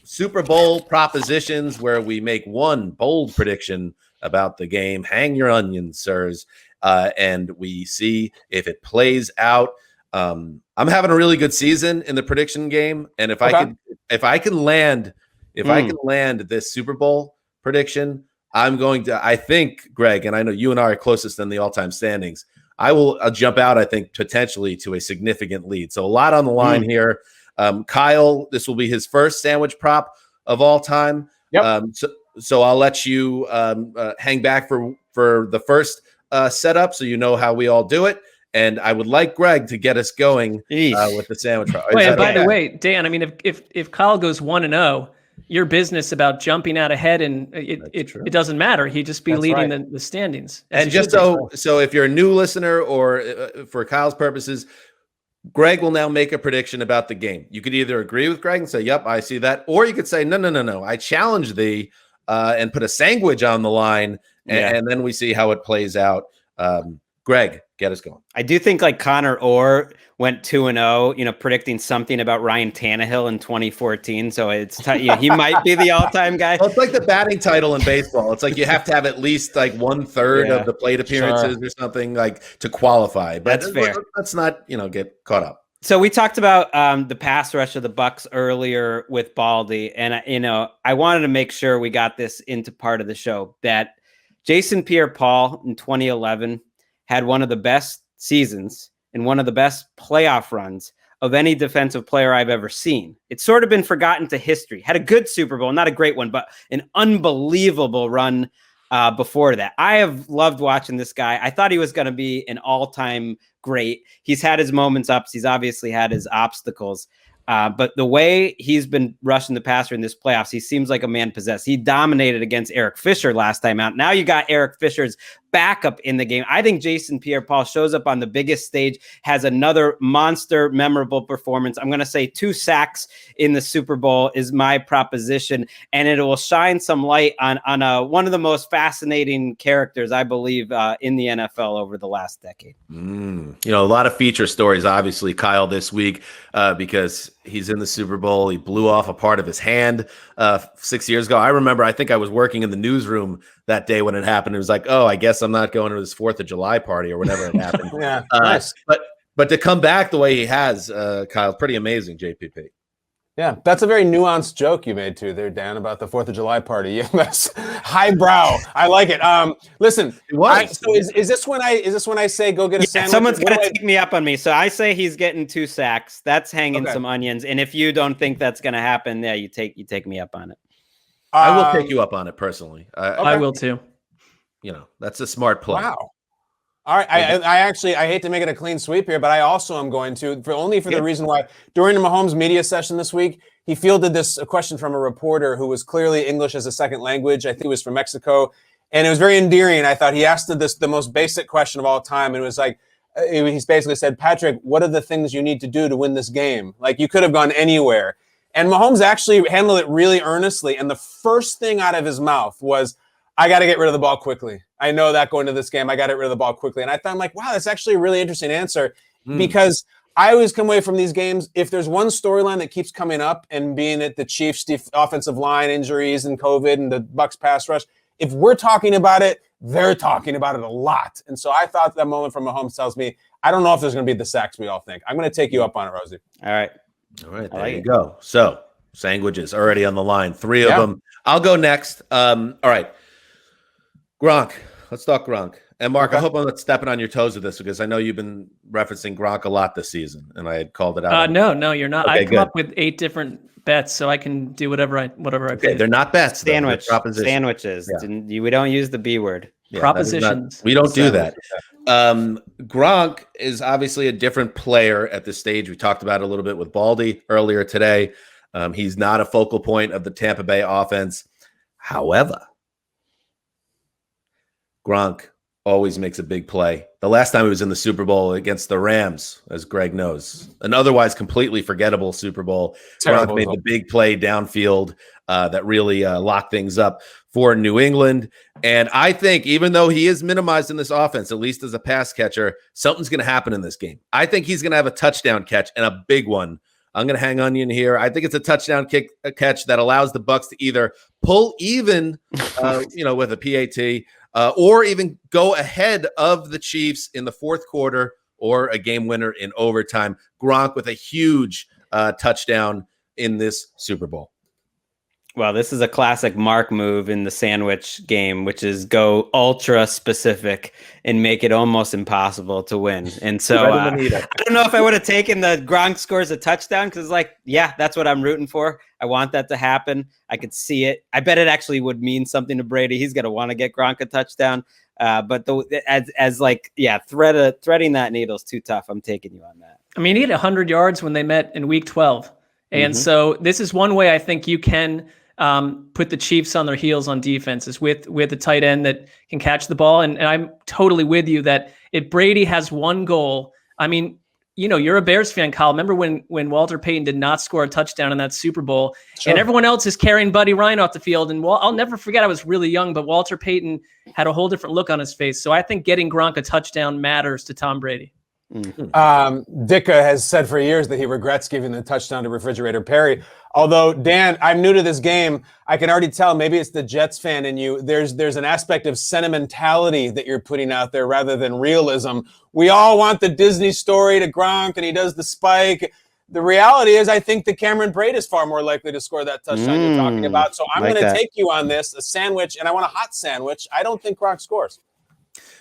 Super Bowl propositions where we make one bold prediction about the game. Hang your onions, sirs. And we see if it plays out. I'm having a really good season in the prediction game, and if I can land this Super Bowl prediction, I think, Gregg, and I know you and I are closest in the all-time standings. I'll jump out, I think, potentially to a significant lead. So a lot on the line here. Kyle, this will be his first sandwich prop of all time. Yep. So I'll let you hang back for the first setup so you know how we all do it. And I would like Gregg to get us going with the sandwich prop. Wait, and by the way, Dan, I mean, if Kyle goes 1-0, your business about jumping out ahead and it doesn't matter. He'd just be leading the standings. And just so if you're a new listener or for Kyle's purposes, Gregg will now make a prediction about the game. You could either agree with Gregg and say, yep, I see that. Or you could say, no. I challenge thee and put a sandwich on the line. And then we see how it plays out. Gregg, get us going. I do think like Connor Orr went 2-0, predicting something about Ryan Tannehill in 2014. So it's he might be the all-time guy. Well, it's like the batting title in baseball. It's like you have to have at least like 1/3 of the plate appearances or something like to qualify. But that's fair. Let's not, get caught up. So we talked about the pass rush of the Bucs earlier with Baldy, and I wanted to make sure we got this into part of the show that Jason Pierre-Paul in 2011 had one of the best seasons and one of the best playoff runs of any defensive player I've ever seen. It's sort of been forgotten to history. Had a good Super Bowl, not a great one, but an unbelievable run before that. I have loved watching this guy. I thought he was going to be an all-time great. He's had his moments ups. He's obviously had his obstacles. But the way he's been rushing the passer in this playoffs, he seems like a man possessed. He dominated against Eric Fisher last time out. Now you got Eric Fisher's backup in the game. I think Jason Pierre-Paul shows up on the biggest stage, has another monster, memorable performance. I'm going to say 2 sacks in the Super Bowl is my proposition, and it will shine some light on one of the most fascinating characters, I believe, in the NFL over the last decade. A lot of feature stories, obviously, Kyle, this week, because he's in the Super Bowl. He blew off a part of his hand 6 years ago. I remember, I think I was working in the newsroom that day when it happened. It was like, oh, I guess I'm not going to his 4th of July party or whatever it happened. Nice. But to come back the way he has, Kyle, pretty amazing, JPP. Yeah, that's a very nuanced joke you made too there, Dan, about the 4th of July party. That's highbrow. I like it. Listen, is this when I say go get a sandwich? Someone's got to take me up on me. So I say he's getting 2 sacks. That's hanging some onions. And if you don't think that's going to happen, you take me up on it. I will take you up on it personally. I will too. That's a smart play. Wow. All right. I hate to make it a clean sweep here, but I also am going to, for the reason why during the Mahomes media session this week, he fielded a question from a reporter who was clearly English as a second language. I think he was from Mexico. And it was very endearing. I thought he asked the most basic question of all time. And it was like, he's basically said, Patrick, what are the things you need to do to win this game? Like, you could have gone anywhere. And Mahomes actually handled it really earnestly. And the first thing out of his mouth was, I got to get rid of the ball quickly. I know that going to this game, I got to get rid of the ball quickly. And I thought, I'm like, wow, that's actually a really interesting answer because I always come away from these games. If there's one storyline that keeps coming up and being at the Chiefs offensive line injuries and COVID and the Bucs pass rush, if we're talking about it, they're talking about it a lot. And so I thought that moment from Mahomes tells me, I don't know if there's going to be the sacks we all think. I'm going to take you up on it, Rosie. All right. There you go. So sandwiches already on the line. 3 of them. I'll go next. All right. Gronk. Let's talk Gronk. And Marc, I hope I'm not stepping on your toes with this because I know you've been referencing Gronk a lot this season, and I had called it out. No, you're not. Okay, I come up with 8 different bets, so I can do whatever I pick. They're not bets. Sandwiches. Yeah. We don't use the B word. Yeah, propositions. We don't do that. Gronk is obviously a different player at this stage. We talked about it a little bit with Baldy earlier today. He's not a focal point of the Tampa Bay offense. However, Gronk always makes a big play. The last time he was in the Super Bowl against the Rams, as Gregg knows, an otherwise completely forgettable Super Bowl. Gronk made the big play downfield that really locked things up for New England. And I think even though he is minimized in this offense, at least as a pass catcher, something's going to happen in this game. I think he's going to have a touchdown catch and a big one. I'm going to hang onion here. I think it's a touchdown catch that allows the Bucs to either pull even, with a PAT, or even go ahead of the Chiefs in the fourth quarter or a game winner in overtime. Gronk with a huge touchdown in this Super Bowl. Well, this is a classic Marc move in the sandwich game, which is go ultra specific and make it almost impossible to win. And so I don't know if I would have taken the Gronk scores a touchdown because, that's what I'm rooting for. I want that to happen. I could see it. I bet it actually would mean something to Brady. He's going to want to get Gronk a touchdown. But threading that needle is too tough. I'm taking you on that. I mean, he had 100 yards when they met in week 12. And so this is one way I think you can put the Chiefs on their heels on defense is with a tight end that can catch the ball. And I'm totally with you that if Brady has one goal, I mean, you're a Bears fan, Kyle. Remember when Walter Payton did not score a touchdown in that Super Bowl and everyone else is carrying Buddy Ryan off the field. And I'll never forget, I was really young, but Walter Payton had a whole different look on his face. So I think getting Gronk a touchdown matters to Tom Brady. Ditka has said for years that he regrets giving the touchdown to Refrigerator Perry. Although, Dan, I'm new to this game. I can already tell maybe it's the Jets fan in you. There's an aspect of sentimentality that you're putting out there rather than realism. We all want the Disney story to Gronk and he does the spike. The reality is I think that Cameron Braid is far more likely to score that touchdown you're talking about. So I'm going to take you on this, a sandwich, and I want a hot sandwich. I don't think Gronk scores.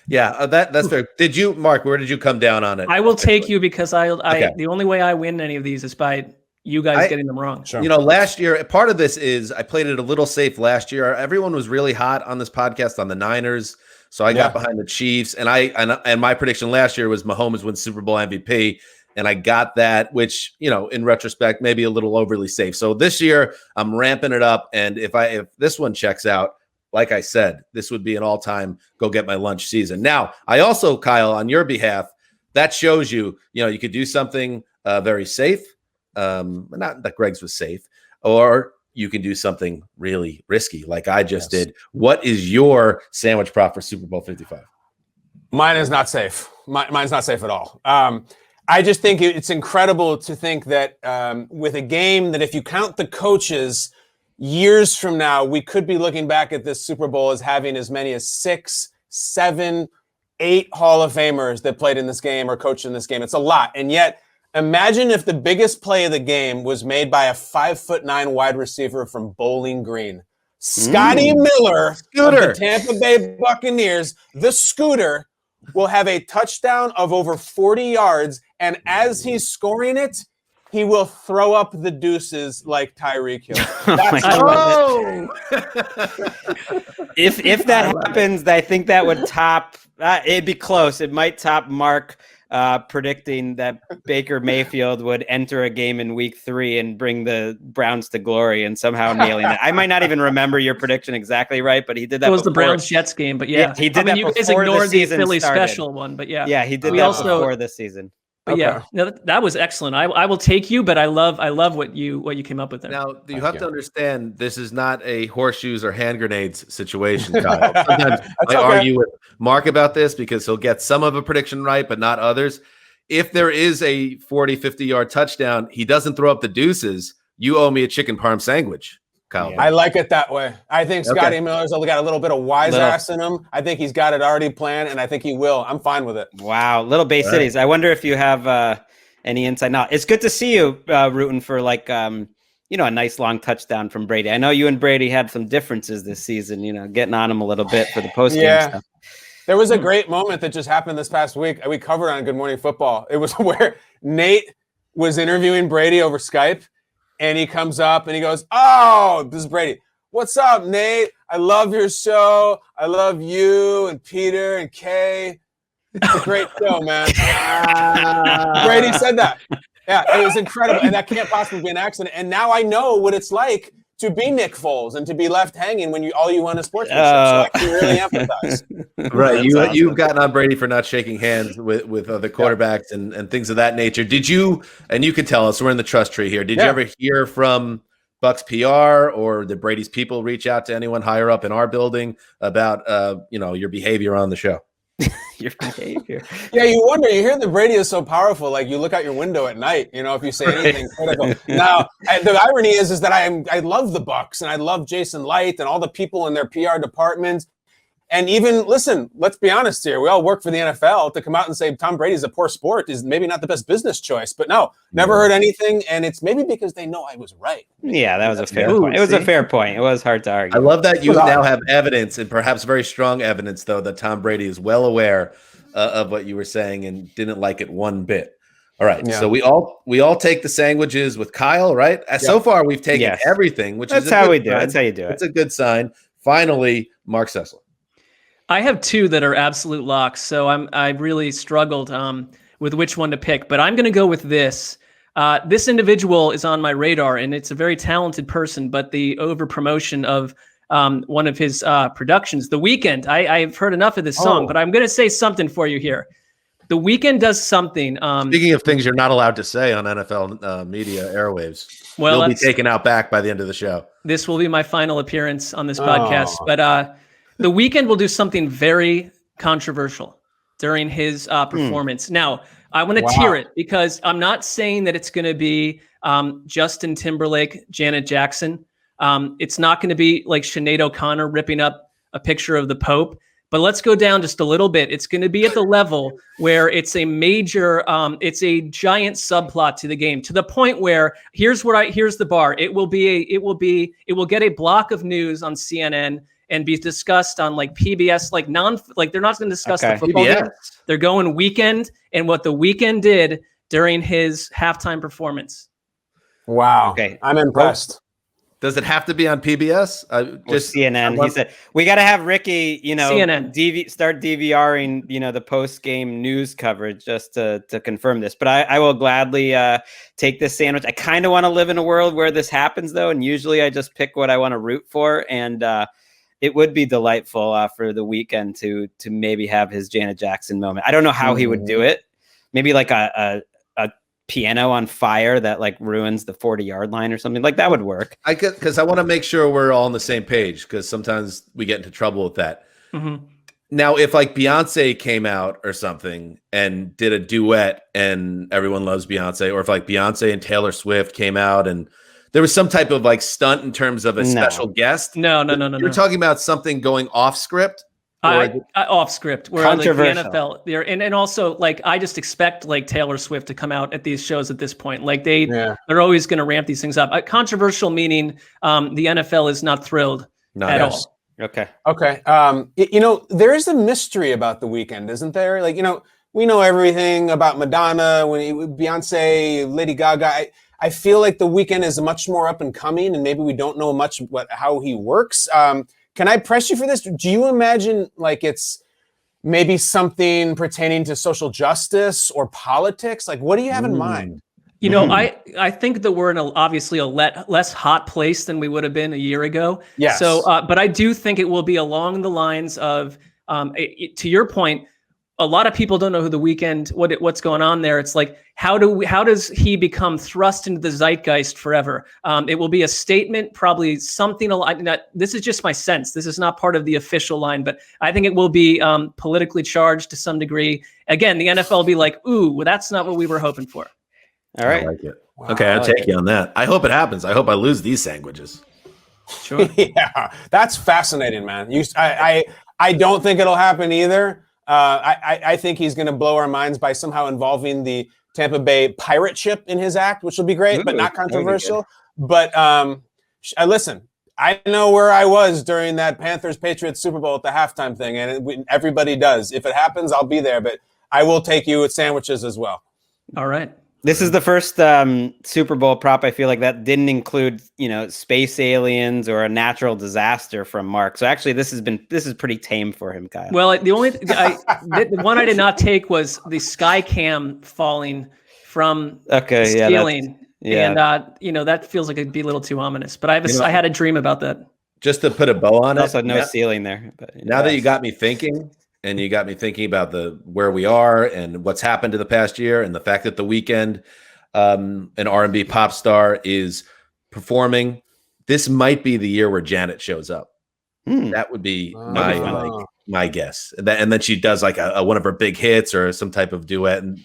Yeah, that's fair. Did you, Marc? Where did you come down on it? I will take you because the only way I win any of these is by you guys getting them wrong. Sure. Last year, part of this is I played it a little safe last year. Everyone was really hot on this podcast on the Niners, so I got behind the Chiefs, and my prediction last year was Mahomes wins Super Bowl MVP, and I got that, which in retrospect maybe a little overly safe. So this year I'm ramping it up, and if this one checks out, like I said, this would be an all-time go get my lunch season. Now, I also, Kyle, on your behalf, that shows you could do something very safe. Not that Gregg's was safe, or you can do something really risky like I just did. What is your sandwich prop for Super Bowl 55? Mine is not safe. Mine's not safe at all. I just think it's incredible to think that with a game that if you count the coaches, years from now, we could be looking back at this Super Bowl as having as many as 6, 7, 8 Hall of Famers that played in this game or coached in this game. It's a lot. And yet, imagine if the biggest play of the game was made by a 5'9" wide receiver from Bowling Green. Scotty Miller of the Tampa Bay Buccaneers, the Scooter, will have a touchdown of over 40 yards. And as he's scoring it, he will throw up the deuces like Tyreek Hill. If that happens, I think that would top. It'd be close. It might top Marc predicting that Baker Mayfield would enter a game in week 3 and bring the Browns to glory and somehow nailing that. I might not even remember your prediction exactly right, but he did that. It was the Browns-Jets game, but yeah. He did that you before guys ignored the the Philly special one, but yeah. Yeah, he did that before this season. But that was excellent. I will take you, but I love what you came up with there. Now you have to understand this is not a horseshoes or hand grenades situation, Kyle. Sometimes I argue with Marc about this because he'll get some of a prediction right, but not others. If there is a 40, 50-yard touchdown, he doesn't throw up the deuces. You owe me a chicken parm sandwich, Kyle. I like it that way. I think Scotty Miller's got a little bit of wise ass in him. I think he's got it already planned, and I think he will. I'm fine with it. Wow, Little Bay Cities. I wonder if you have any insight. Now, it's good to see you rooting for a nice long touchdown from Brady. I know you and Brady had some differences this season. Getting on him a little bit for the post game stuff. There was a great moment that just happened this past week. We covered on Good Morning Football. It was where Nate was interviewing Brady over Skype. And he comes up and he goes, "Oh, this is Brady. What's up, Nate? I love your show. I love you and Peter and Kay. It's a great show, man." Brady said that. Yeah, it was incredible. And that can't possibly be an accident. And now I know what it's like to be Nick Foles and to be left hanging when all you want is sportsmanship. So I can really empathize. Right. You've gotten on Brady for not shaking hands with other quarterbacks and things of that nature. Did you, and you can tell us, we're in the trust tree here. Did you ever hear from Bucks PR or did Brady's people reach out to anyone higher up in our building about, your behavior on the show? Your behavior. Yeah, you wonder. You hear that Brady is so powerful. Like you look out your window at night. If you say anything critical. Now, the irony is that I love the Bucks and I love Jason Light and all the people in their PR department. And even, listen, let's be honest here. We all work for the NFL. To come out and say Tom Brady's a poor sport is maybe not the best business choice. But no, never heard anything. And it's maybe because they know I was right. Yeah, that was a fair point. It was a fair point. It was hard to argue. I love that you now have evidence, and perhaps very strong evidence, though, that Tom Brady is well aware of what you were saying and didn't like it one bit. All right, so we all take the sandwiches with Kyle, right? So far, we've taken everything, which that's is how we do it. Sign. That's how you do it. It's a good sign. Finally, Marc Sessler. I have two that are absolute locks, so I really struggled with which one to pick, but I'm going to go with this. This individual is on my radar, and it's a very talented person, but the over promotion of one of his productions, The Weeknd. I've heard enough of this song, but I'm going to say something for you here. The Weeknd does something. Speaking of things you're not allowed to say on NFL media airwaves, you'll be taken out back by the end of the show. This will be my final appearance on this podcast, but The Weeknd will do something very controversial during his performance. Now, I want to tier it because I'm not saying that it's going to be Justin Timberlake, Janet Jackson. It's not going to be like Sinead O'Connor ripping up a picture of the Pope. But let's go down just a little bit. It's going to be at the level where it's a major, it's a giant subplot to the game, to the point where here's the bar. It will get a block of news on CNN and be discussed on like PBS, like they're not going to discuss the football game. They're going Weeknd and what the Weeknd did during his halftime performance. Wow. Okay. I'm impressed. Does it have to be on PBS? Just CNN. He said we got to have Ricky, CNN start DVRing, the post game news coverage just to confirm this. But I will gladly take this sandwich. I kind of want to live in a world where this happens, though, and usually I just pick what I want to root for. And it would be delightful for the Weeknd to maybe have his Janet Jackson moment. I don't know how he would do it. Maybe like a piano on fire that like ruins the 40-yard line or something like that would work. Because I want to make sure we're all on the same page, because sometimes we get into trouble with that. Mm-hmm. Now, if like Beyonce came out or something and did a duet and everyone loves Beyonce, or if like Beyonce and Taylor Swift came out and there was some type of like stunt in terms of a special guest. No. You're talking about something going off script? Off script, where like the NFL there, and also like I just expect like Taylor Swift to come out at these shows at this point. Like they're always going to ramp these things up. Controversial meaning the NFL is not thrilled at all. Okay. There is a mystery about the Weeknd, isn't there? Like we know everything about Madonna, Beyonce, Lady Gaga. I feel like the Weeknd is much more up and coming, and maybe we don't know much how he works. Can I press you for this? Do you imagine like it's maybe something pertaining to social justice or politics? Like, what do you have in mind? I think that we're in obviously a less hot place than we would have been a year ago. Yes. So, but I do think it will be along the lines of, to your point, a lot of people don't know who the Weeknd, what's going on there. It's like, how does he become thrust into the zeitgeist forever? It will be a statement, probably something. This is just my sense. This is not part of the official line, but I think it will be politically charged to some degree. Again, the NFL will be like, ooh, well, that's not what we were hoping for. All right. I like it. Wow, okay, I'll take you on that. I hope it happens. I hope I lose these sandwiches. Sure. Yeah, that's fascinating, man. I don't think it'll happen either. I think he's going to blow our minds by somehow involving the Tampa Bay pirate ship in his act, which will be great, but not controversial. But listen, I know where I was during that Panthers-Patriots Super Bowl at the halftime thing, and everybody does. If it happens, I'll be there, but I will take you with sandwiches as well. All right. This is the first Super Bowl prop I feel like that didn't include, space aliens or a natural disaster from Marc. So actually, this is pretty tame for him, Kyle. Well, the one I did not take was the sky cam falling from the ceiling. And that feels like it'd be a little too ominous. But I had a dream about that. Just to put a bow on it. Also, no ceiling there. But, now that you got me thinking. And you got me thinking about where we are and what's happened in the past year, and the fact that the Weeknd, an R&B pop star, is performing. This might be the year where Janet shows up. That would be my guess. And then she does like a one of her big hits or some type of duet, and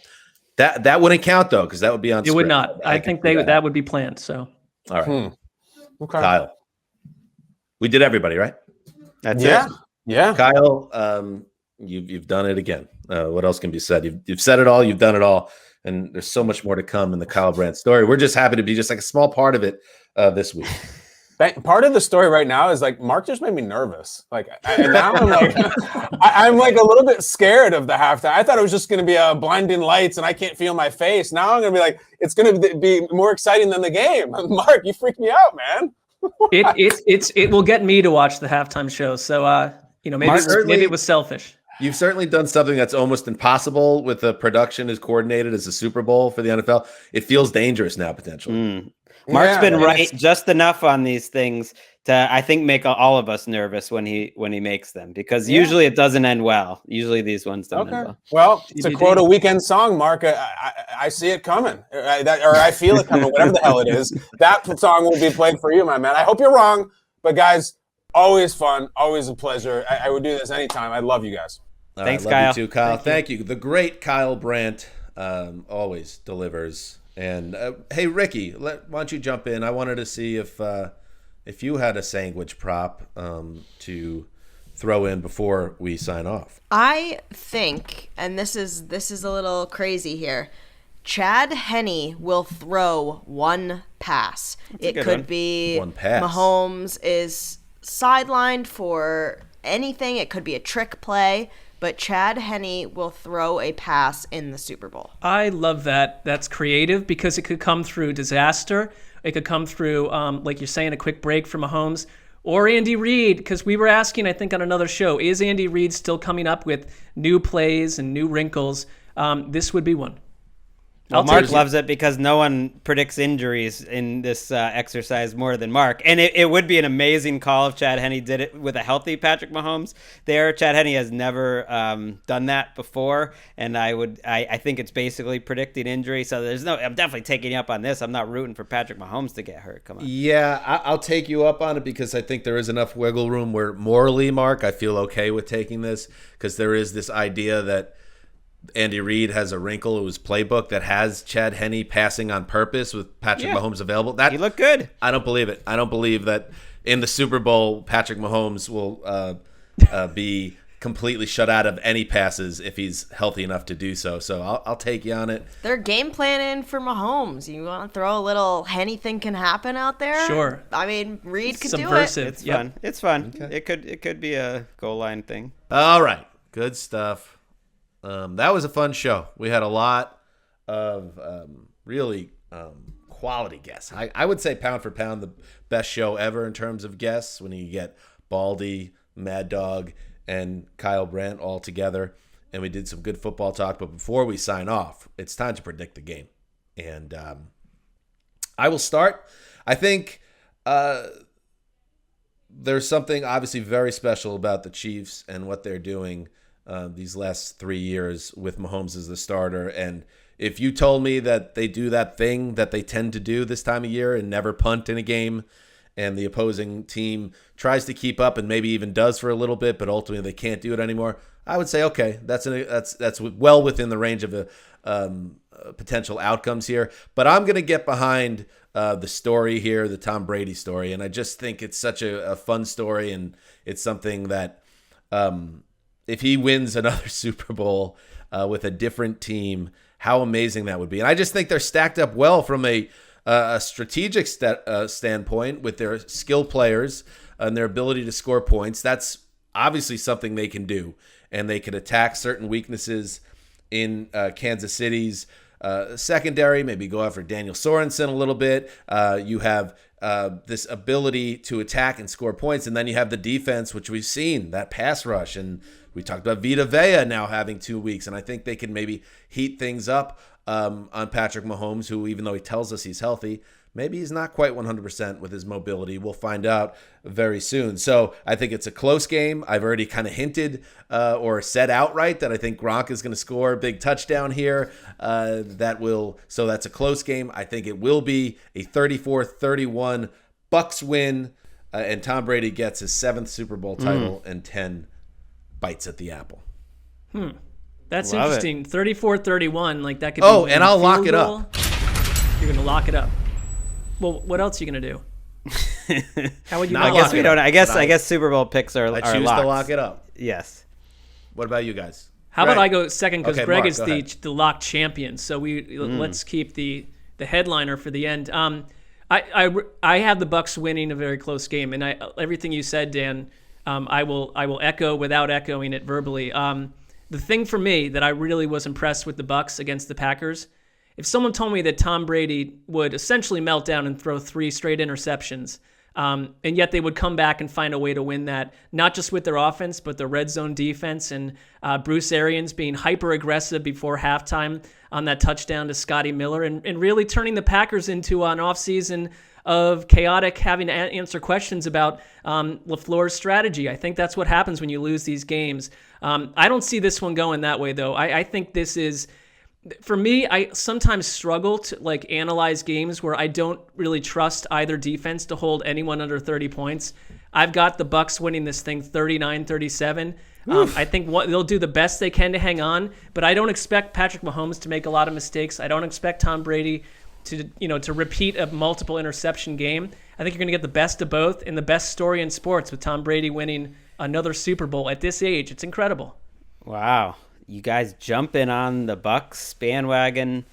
that wouldn't count though, because that would be on. It would not. I think that would be planned. So all right, Okay. Kyle, we did everybody right. That's it. Yeah. Kyle, you've done it again. What else can be said? You've said it all. You've done it all. And there's so much more to come in the Kyle Brandt story. We're just happy to be just like a small part of it this week. Part of the story right now is like Marc just made me nervous. Like, and now I'm like, I'm like a little bit scared of the halftime. I thought it was just going to be blinding lights and I can't feel my face. Now I'm going to be like, it's going to be more exciting than the game. Marc, you freaked me out, man. It will get me to watch the halftime show. So maybe it was selfish. You've certainly done something that's almost impossible with the production as coordinated as a Super Bowl for the NFL. It feels dangerous now, potentially. Marc's been right just enough on these things to, I think, make all of us nervous when he makes them, because usually it doesn't end well. Usually these ones don't end well. Well, to quote a Weekend song, Marc, I see it coming, or I feel it coming, whatever the hell it is. That song will be played for you, my man. I hope you're wrong, but guys, always fun, always a pleasure. I would do this anytime. I love you guys. Thanks, love Kyle. You too, Kyle. Thank you. The great Kyle Brandt always delivers. And hey, Ricky, why don't you jump in? I wanted to see if you had a sandwich prop to throw in before we sign off. I think, and this is a little crazy here, Chad Henne will throw one pass. It could be one pass. Mahomes is sidelined for anything. It could be a trick play. But Chad Henne will throw a pass in the Super Bowl. I love that. That's creative because it could come through disaster. It could come through, like you're saying, a quick break from Mahomes. Or Andy Reid, because we were asking, I think, on another show, is Andy Reid still coming up with new plays and new wrinkles? This would be one. Well, Marc loves it because no one predicts injuries in this exercise more than Marc. And it would be an amazing call if Chad Henne did it with a healthy Patrick Mahomes there. Chad Henne has never done that before. And I think it's basically predicting injury. So I'm definitely taking you up on this. I'm not rooting for Patrick Mahomes to get hurt. Come on. Yeah, I'll take you up on it because I think there is enough wiggle room where morally, Marc, I feel okay with taking this because there is this idea that Andy Reid has a wrinkle in his playbook that has Chad Henne passing on purpose with Patrick Mahomes available. He looked good. I don't believe it. I don't believe that in the Super Bowl, Patrick Mahomes will be completely shut out of any passes if he's healthy enough to do so. So I'll take you on it. They're game planning for Mahomes. You want to throw a little anything can happen out there? Sure. I mean, Reid could subversive. Do it. It's fun. It's fun. Okay. It could be a goal line thing. All right. Good stuff. That was a fun show. We had a lot of really quality guests. I would say pound for pound the best show ever in terms of guests when you get Baldy, Mad Dog, and Kyle Brandt all together. And we did some good football talk. But before we sign off, it's time to predict the game. And I will start. I think there's something obviously very special about the Chiefs and what they're doing these last 3 years with Mahomes as the starter. And if you told me that they do that thing that they tend to do this time of year and never punt in a game, and the opposing team tries to keep up and maybe even does for a little bit, but ultimately they can't do it anymore, I would say, okay, that's well within the range of potential outcomes here. But I'm going to get behind the story here, the Tom Brady story, and I just think it's such a fun story, and it's something that if he wins another Super Bowl with a different team, how amazing that would be. And I just think they're stacked up well from a strategic standpoint with their skill players and their ability to score points. That's obviously something they can do. And they can attack certain weaknesses in Kansas City's secondary, maybe go after Daniel Sorensen a little bit. You have this ability to attack and score points. And then you have the defense, which we've seen, that pass rush. And we talked about Vita Vea now having 2 weeks. And I think they can maybe heat things up on Patrick Mahomes, who, even though he tells us he's healthy, maybe he's not quite 100% with his mobility. We'll find out very soon. So I think it's a close game. I've already kind of hinted or said outright that I think Gronk is going to score a big touchdown here. So that's a close game. I think it will be a 34-31 Bucs win, and Tom Brady gets his 7th Super Bowl title and 10 bites at the apple. That's interesting. 34-31, like that could be and I'll lock it up. You're going to lock it up. Well, what else are you going to do? How would you? I guess we don't. I guess Super Bowl picks are. I choose to lock it up. Yes. What about you guys? How about I go second because Gregg Marc, is the lock champion. So let's keep the headliner for the end. I have the Bucs winning a very close game, and everything you said, Dan, I will echo without echoing it verbally. The thing for me that I really was impressed with the Bucs against the Packers, if someone told me that Tom Brady would essentially melt down and throw 3 straight interceptions, and yet they would come back and find a way to win that, not just with their offense, but their red zone defense and Bruce Arians being hyper aggressive before halftime on that touchdown to Scotty Miller and really turning the Packers into an offseason of chaotic having to answer questions about LaFleur's strategy. I think that's what happens when you lose these games. I don't see this one going that way, though. I think this is... For me, I sometimes struggle to analyze games where I don't really trust either defense to hold anyone under 30 points. I've got the Bucs winning this thing 39-37. I think they'll do the best they can to hang on, but I don't expect Patrick Mahomes to make a lot of mistakes. I don't expect Tom Brady to repeat a multiple interception game. I think you're going to get the best of both and the best story in sports with Tom Brady winning another Super Bowl at this age. It's incredible. Wow. You guys jumping on the Bucs bandwagon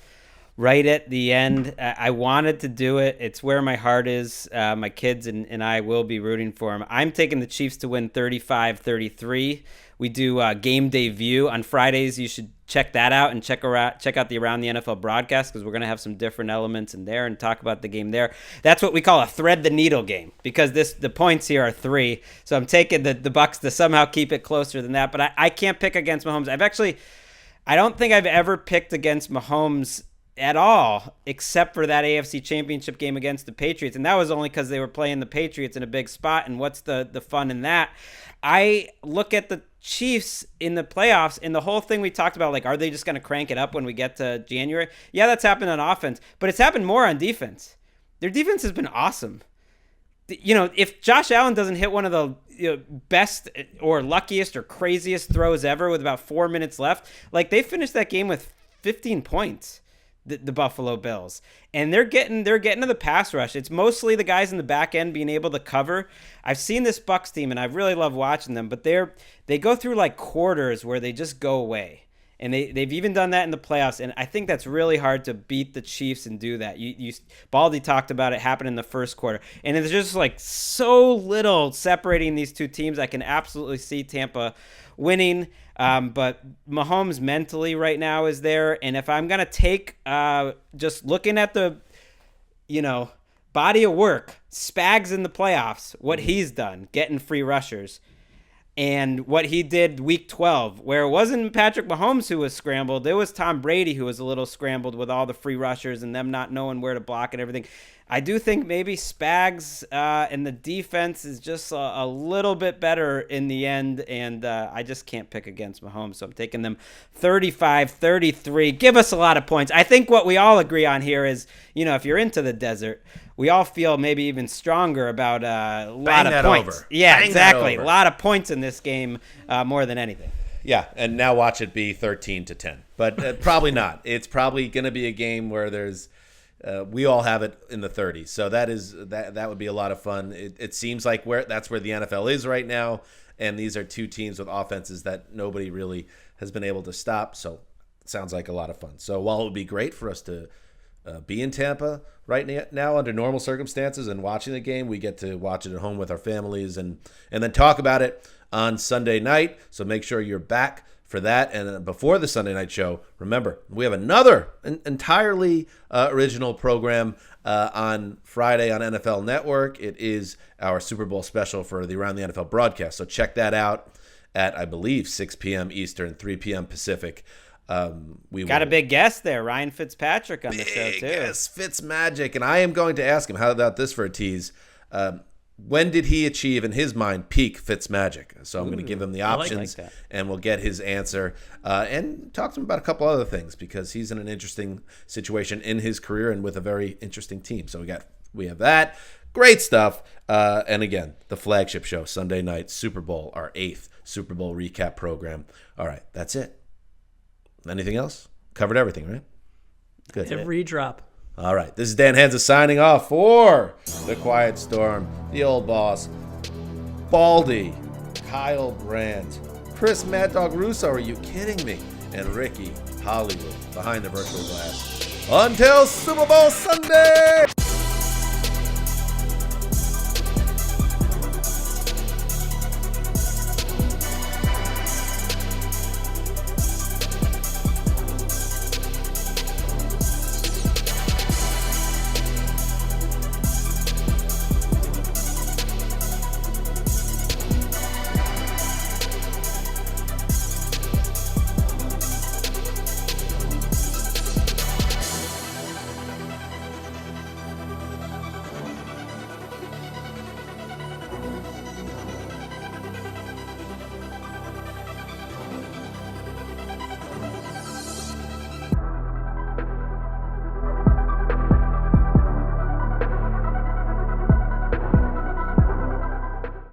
right at the end. I wanted to do it. It's where my heart is. My kids and I will be rooting for them. I'm taking the Chiefs to win 35-33. We do Game Day View on Fridays. You should check that out and check out the Around the NFL broadcast because we're going to have some different elements in there and talk about the game there. That's what we call a thread the needle game because the points here are 3. So I'm taking the Bucs to somehow keep it closer than that. But I can't pick against Mahomes. I don't think I've ever picked against Mahomes at all, except for that AFC Championship game against the Patriots. And that was only because they were playing the Patriots in a big spot. And what's the fun in that? I look at the Chiefs in the playoffs and the whole thing we talked about, are they just going to crank it up when we get to January? Yeah, that's happened on offense, but it's happened more on defense. Their defense has been awesome. If Josh Allen doesn't hit one of the best or luckiest or craziest throws ever with about 4 minutes left, they finished that game with 15 points. The Buffalo Bills, and they're getting to the pass rush. It's mostly the guys in the back end being able to cover. I've seen this Bucs team, and I really love watching them. But they go through quarters where they just go away, and they've even done that in the playoffs. And I think that's really hard to beat the Chiefs and do that. Baldy talked about it happening in the first quarter, and there's just so little separating these two teams. I can absolutely see Tampa winning. But Mahomes mentally right now is there. And if I'm going to take just looking at the, body of work, Spags in the playoffs, what he's done, getting free rushers, and what he did week 12, where it wasn't Patrick Mahomes who was scrambled. It was Tom Brady who was a little scrambled with all the free rushers and them not knowing where to block and everything. I do think maybe Spags and the defense is just a little bit better in the end, and I just can't pick against Mahomes, so I'm taking them 35-33. Give us a lot of points. I think what we all agree on here is, if you're into the desert, we all feel maybe even stronger about a lot of points. Over. Yeah, Bang exactly. A lot of points in this game more than anything. Yeah, and now watch it be 13-10, but probably not. It's probably going to be a game where there's we all have it in the 30s, so that would be a lot of fun. It seems like that's where the NFL is right now, and these are two teams with offenses that nobody really has been able to stop. So it sounds like a lot of fun. So while it would be great for us to be in Tampa right now under normal circumstances and watching the game, we get to watch it at home with our families and then talk about it on Sunday night. So make sure you're back for that. And before the Sunday night show, remember, we have another entirely original program on Friday on NFL Network. It is our Super Bowl special for the Around the NFL broadcast. So check that out at, I believe, 6 p.m. Eastern, 3 p.m. Pacific. We got a big guest there, Ryan Fitzpatrick on the show too. Yes, Fitzmagic, and I am going to ask him. How about this for a tease? When did he achieve, in his mind, peak Fitzmagic? So I'm going to give him the options, and we'll get his answer and talk to him about a couple other things because he's in an interesting situation in his career and with a very interesting team. So we have that. Great stuff. And again, the flagship show, Sunday night, Super Bowl, our 8th Super Bowl recap program. All right, that's it. Anything else? Covered everything, right? Good. Every drop. All right, this is Dan Hanzus signing off for The Quiet Storm, the old boss, Baldy, Kyle Brandt, Chris Mad Dog Russo, are you kidding me? And Ricky Hollywood behind the virtual glass. Until Super Bowl Sunday!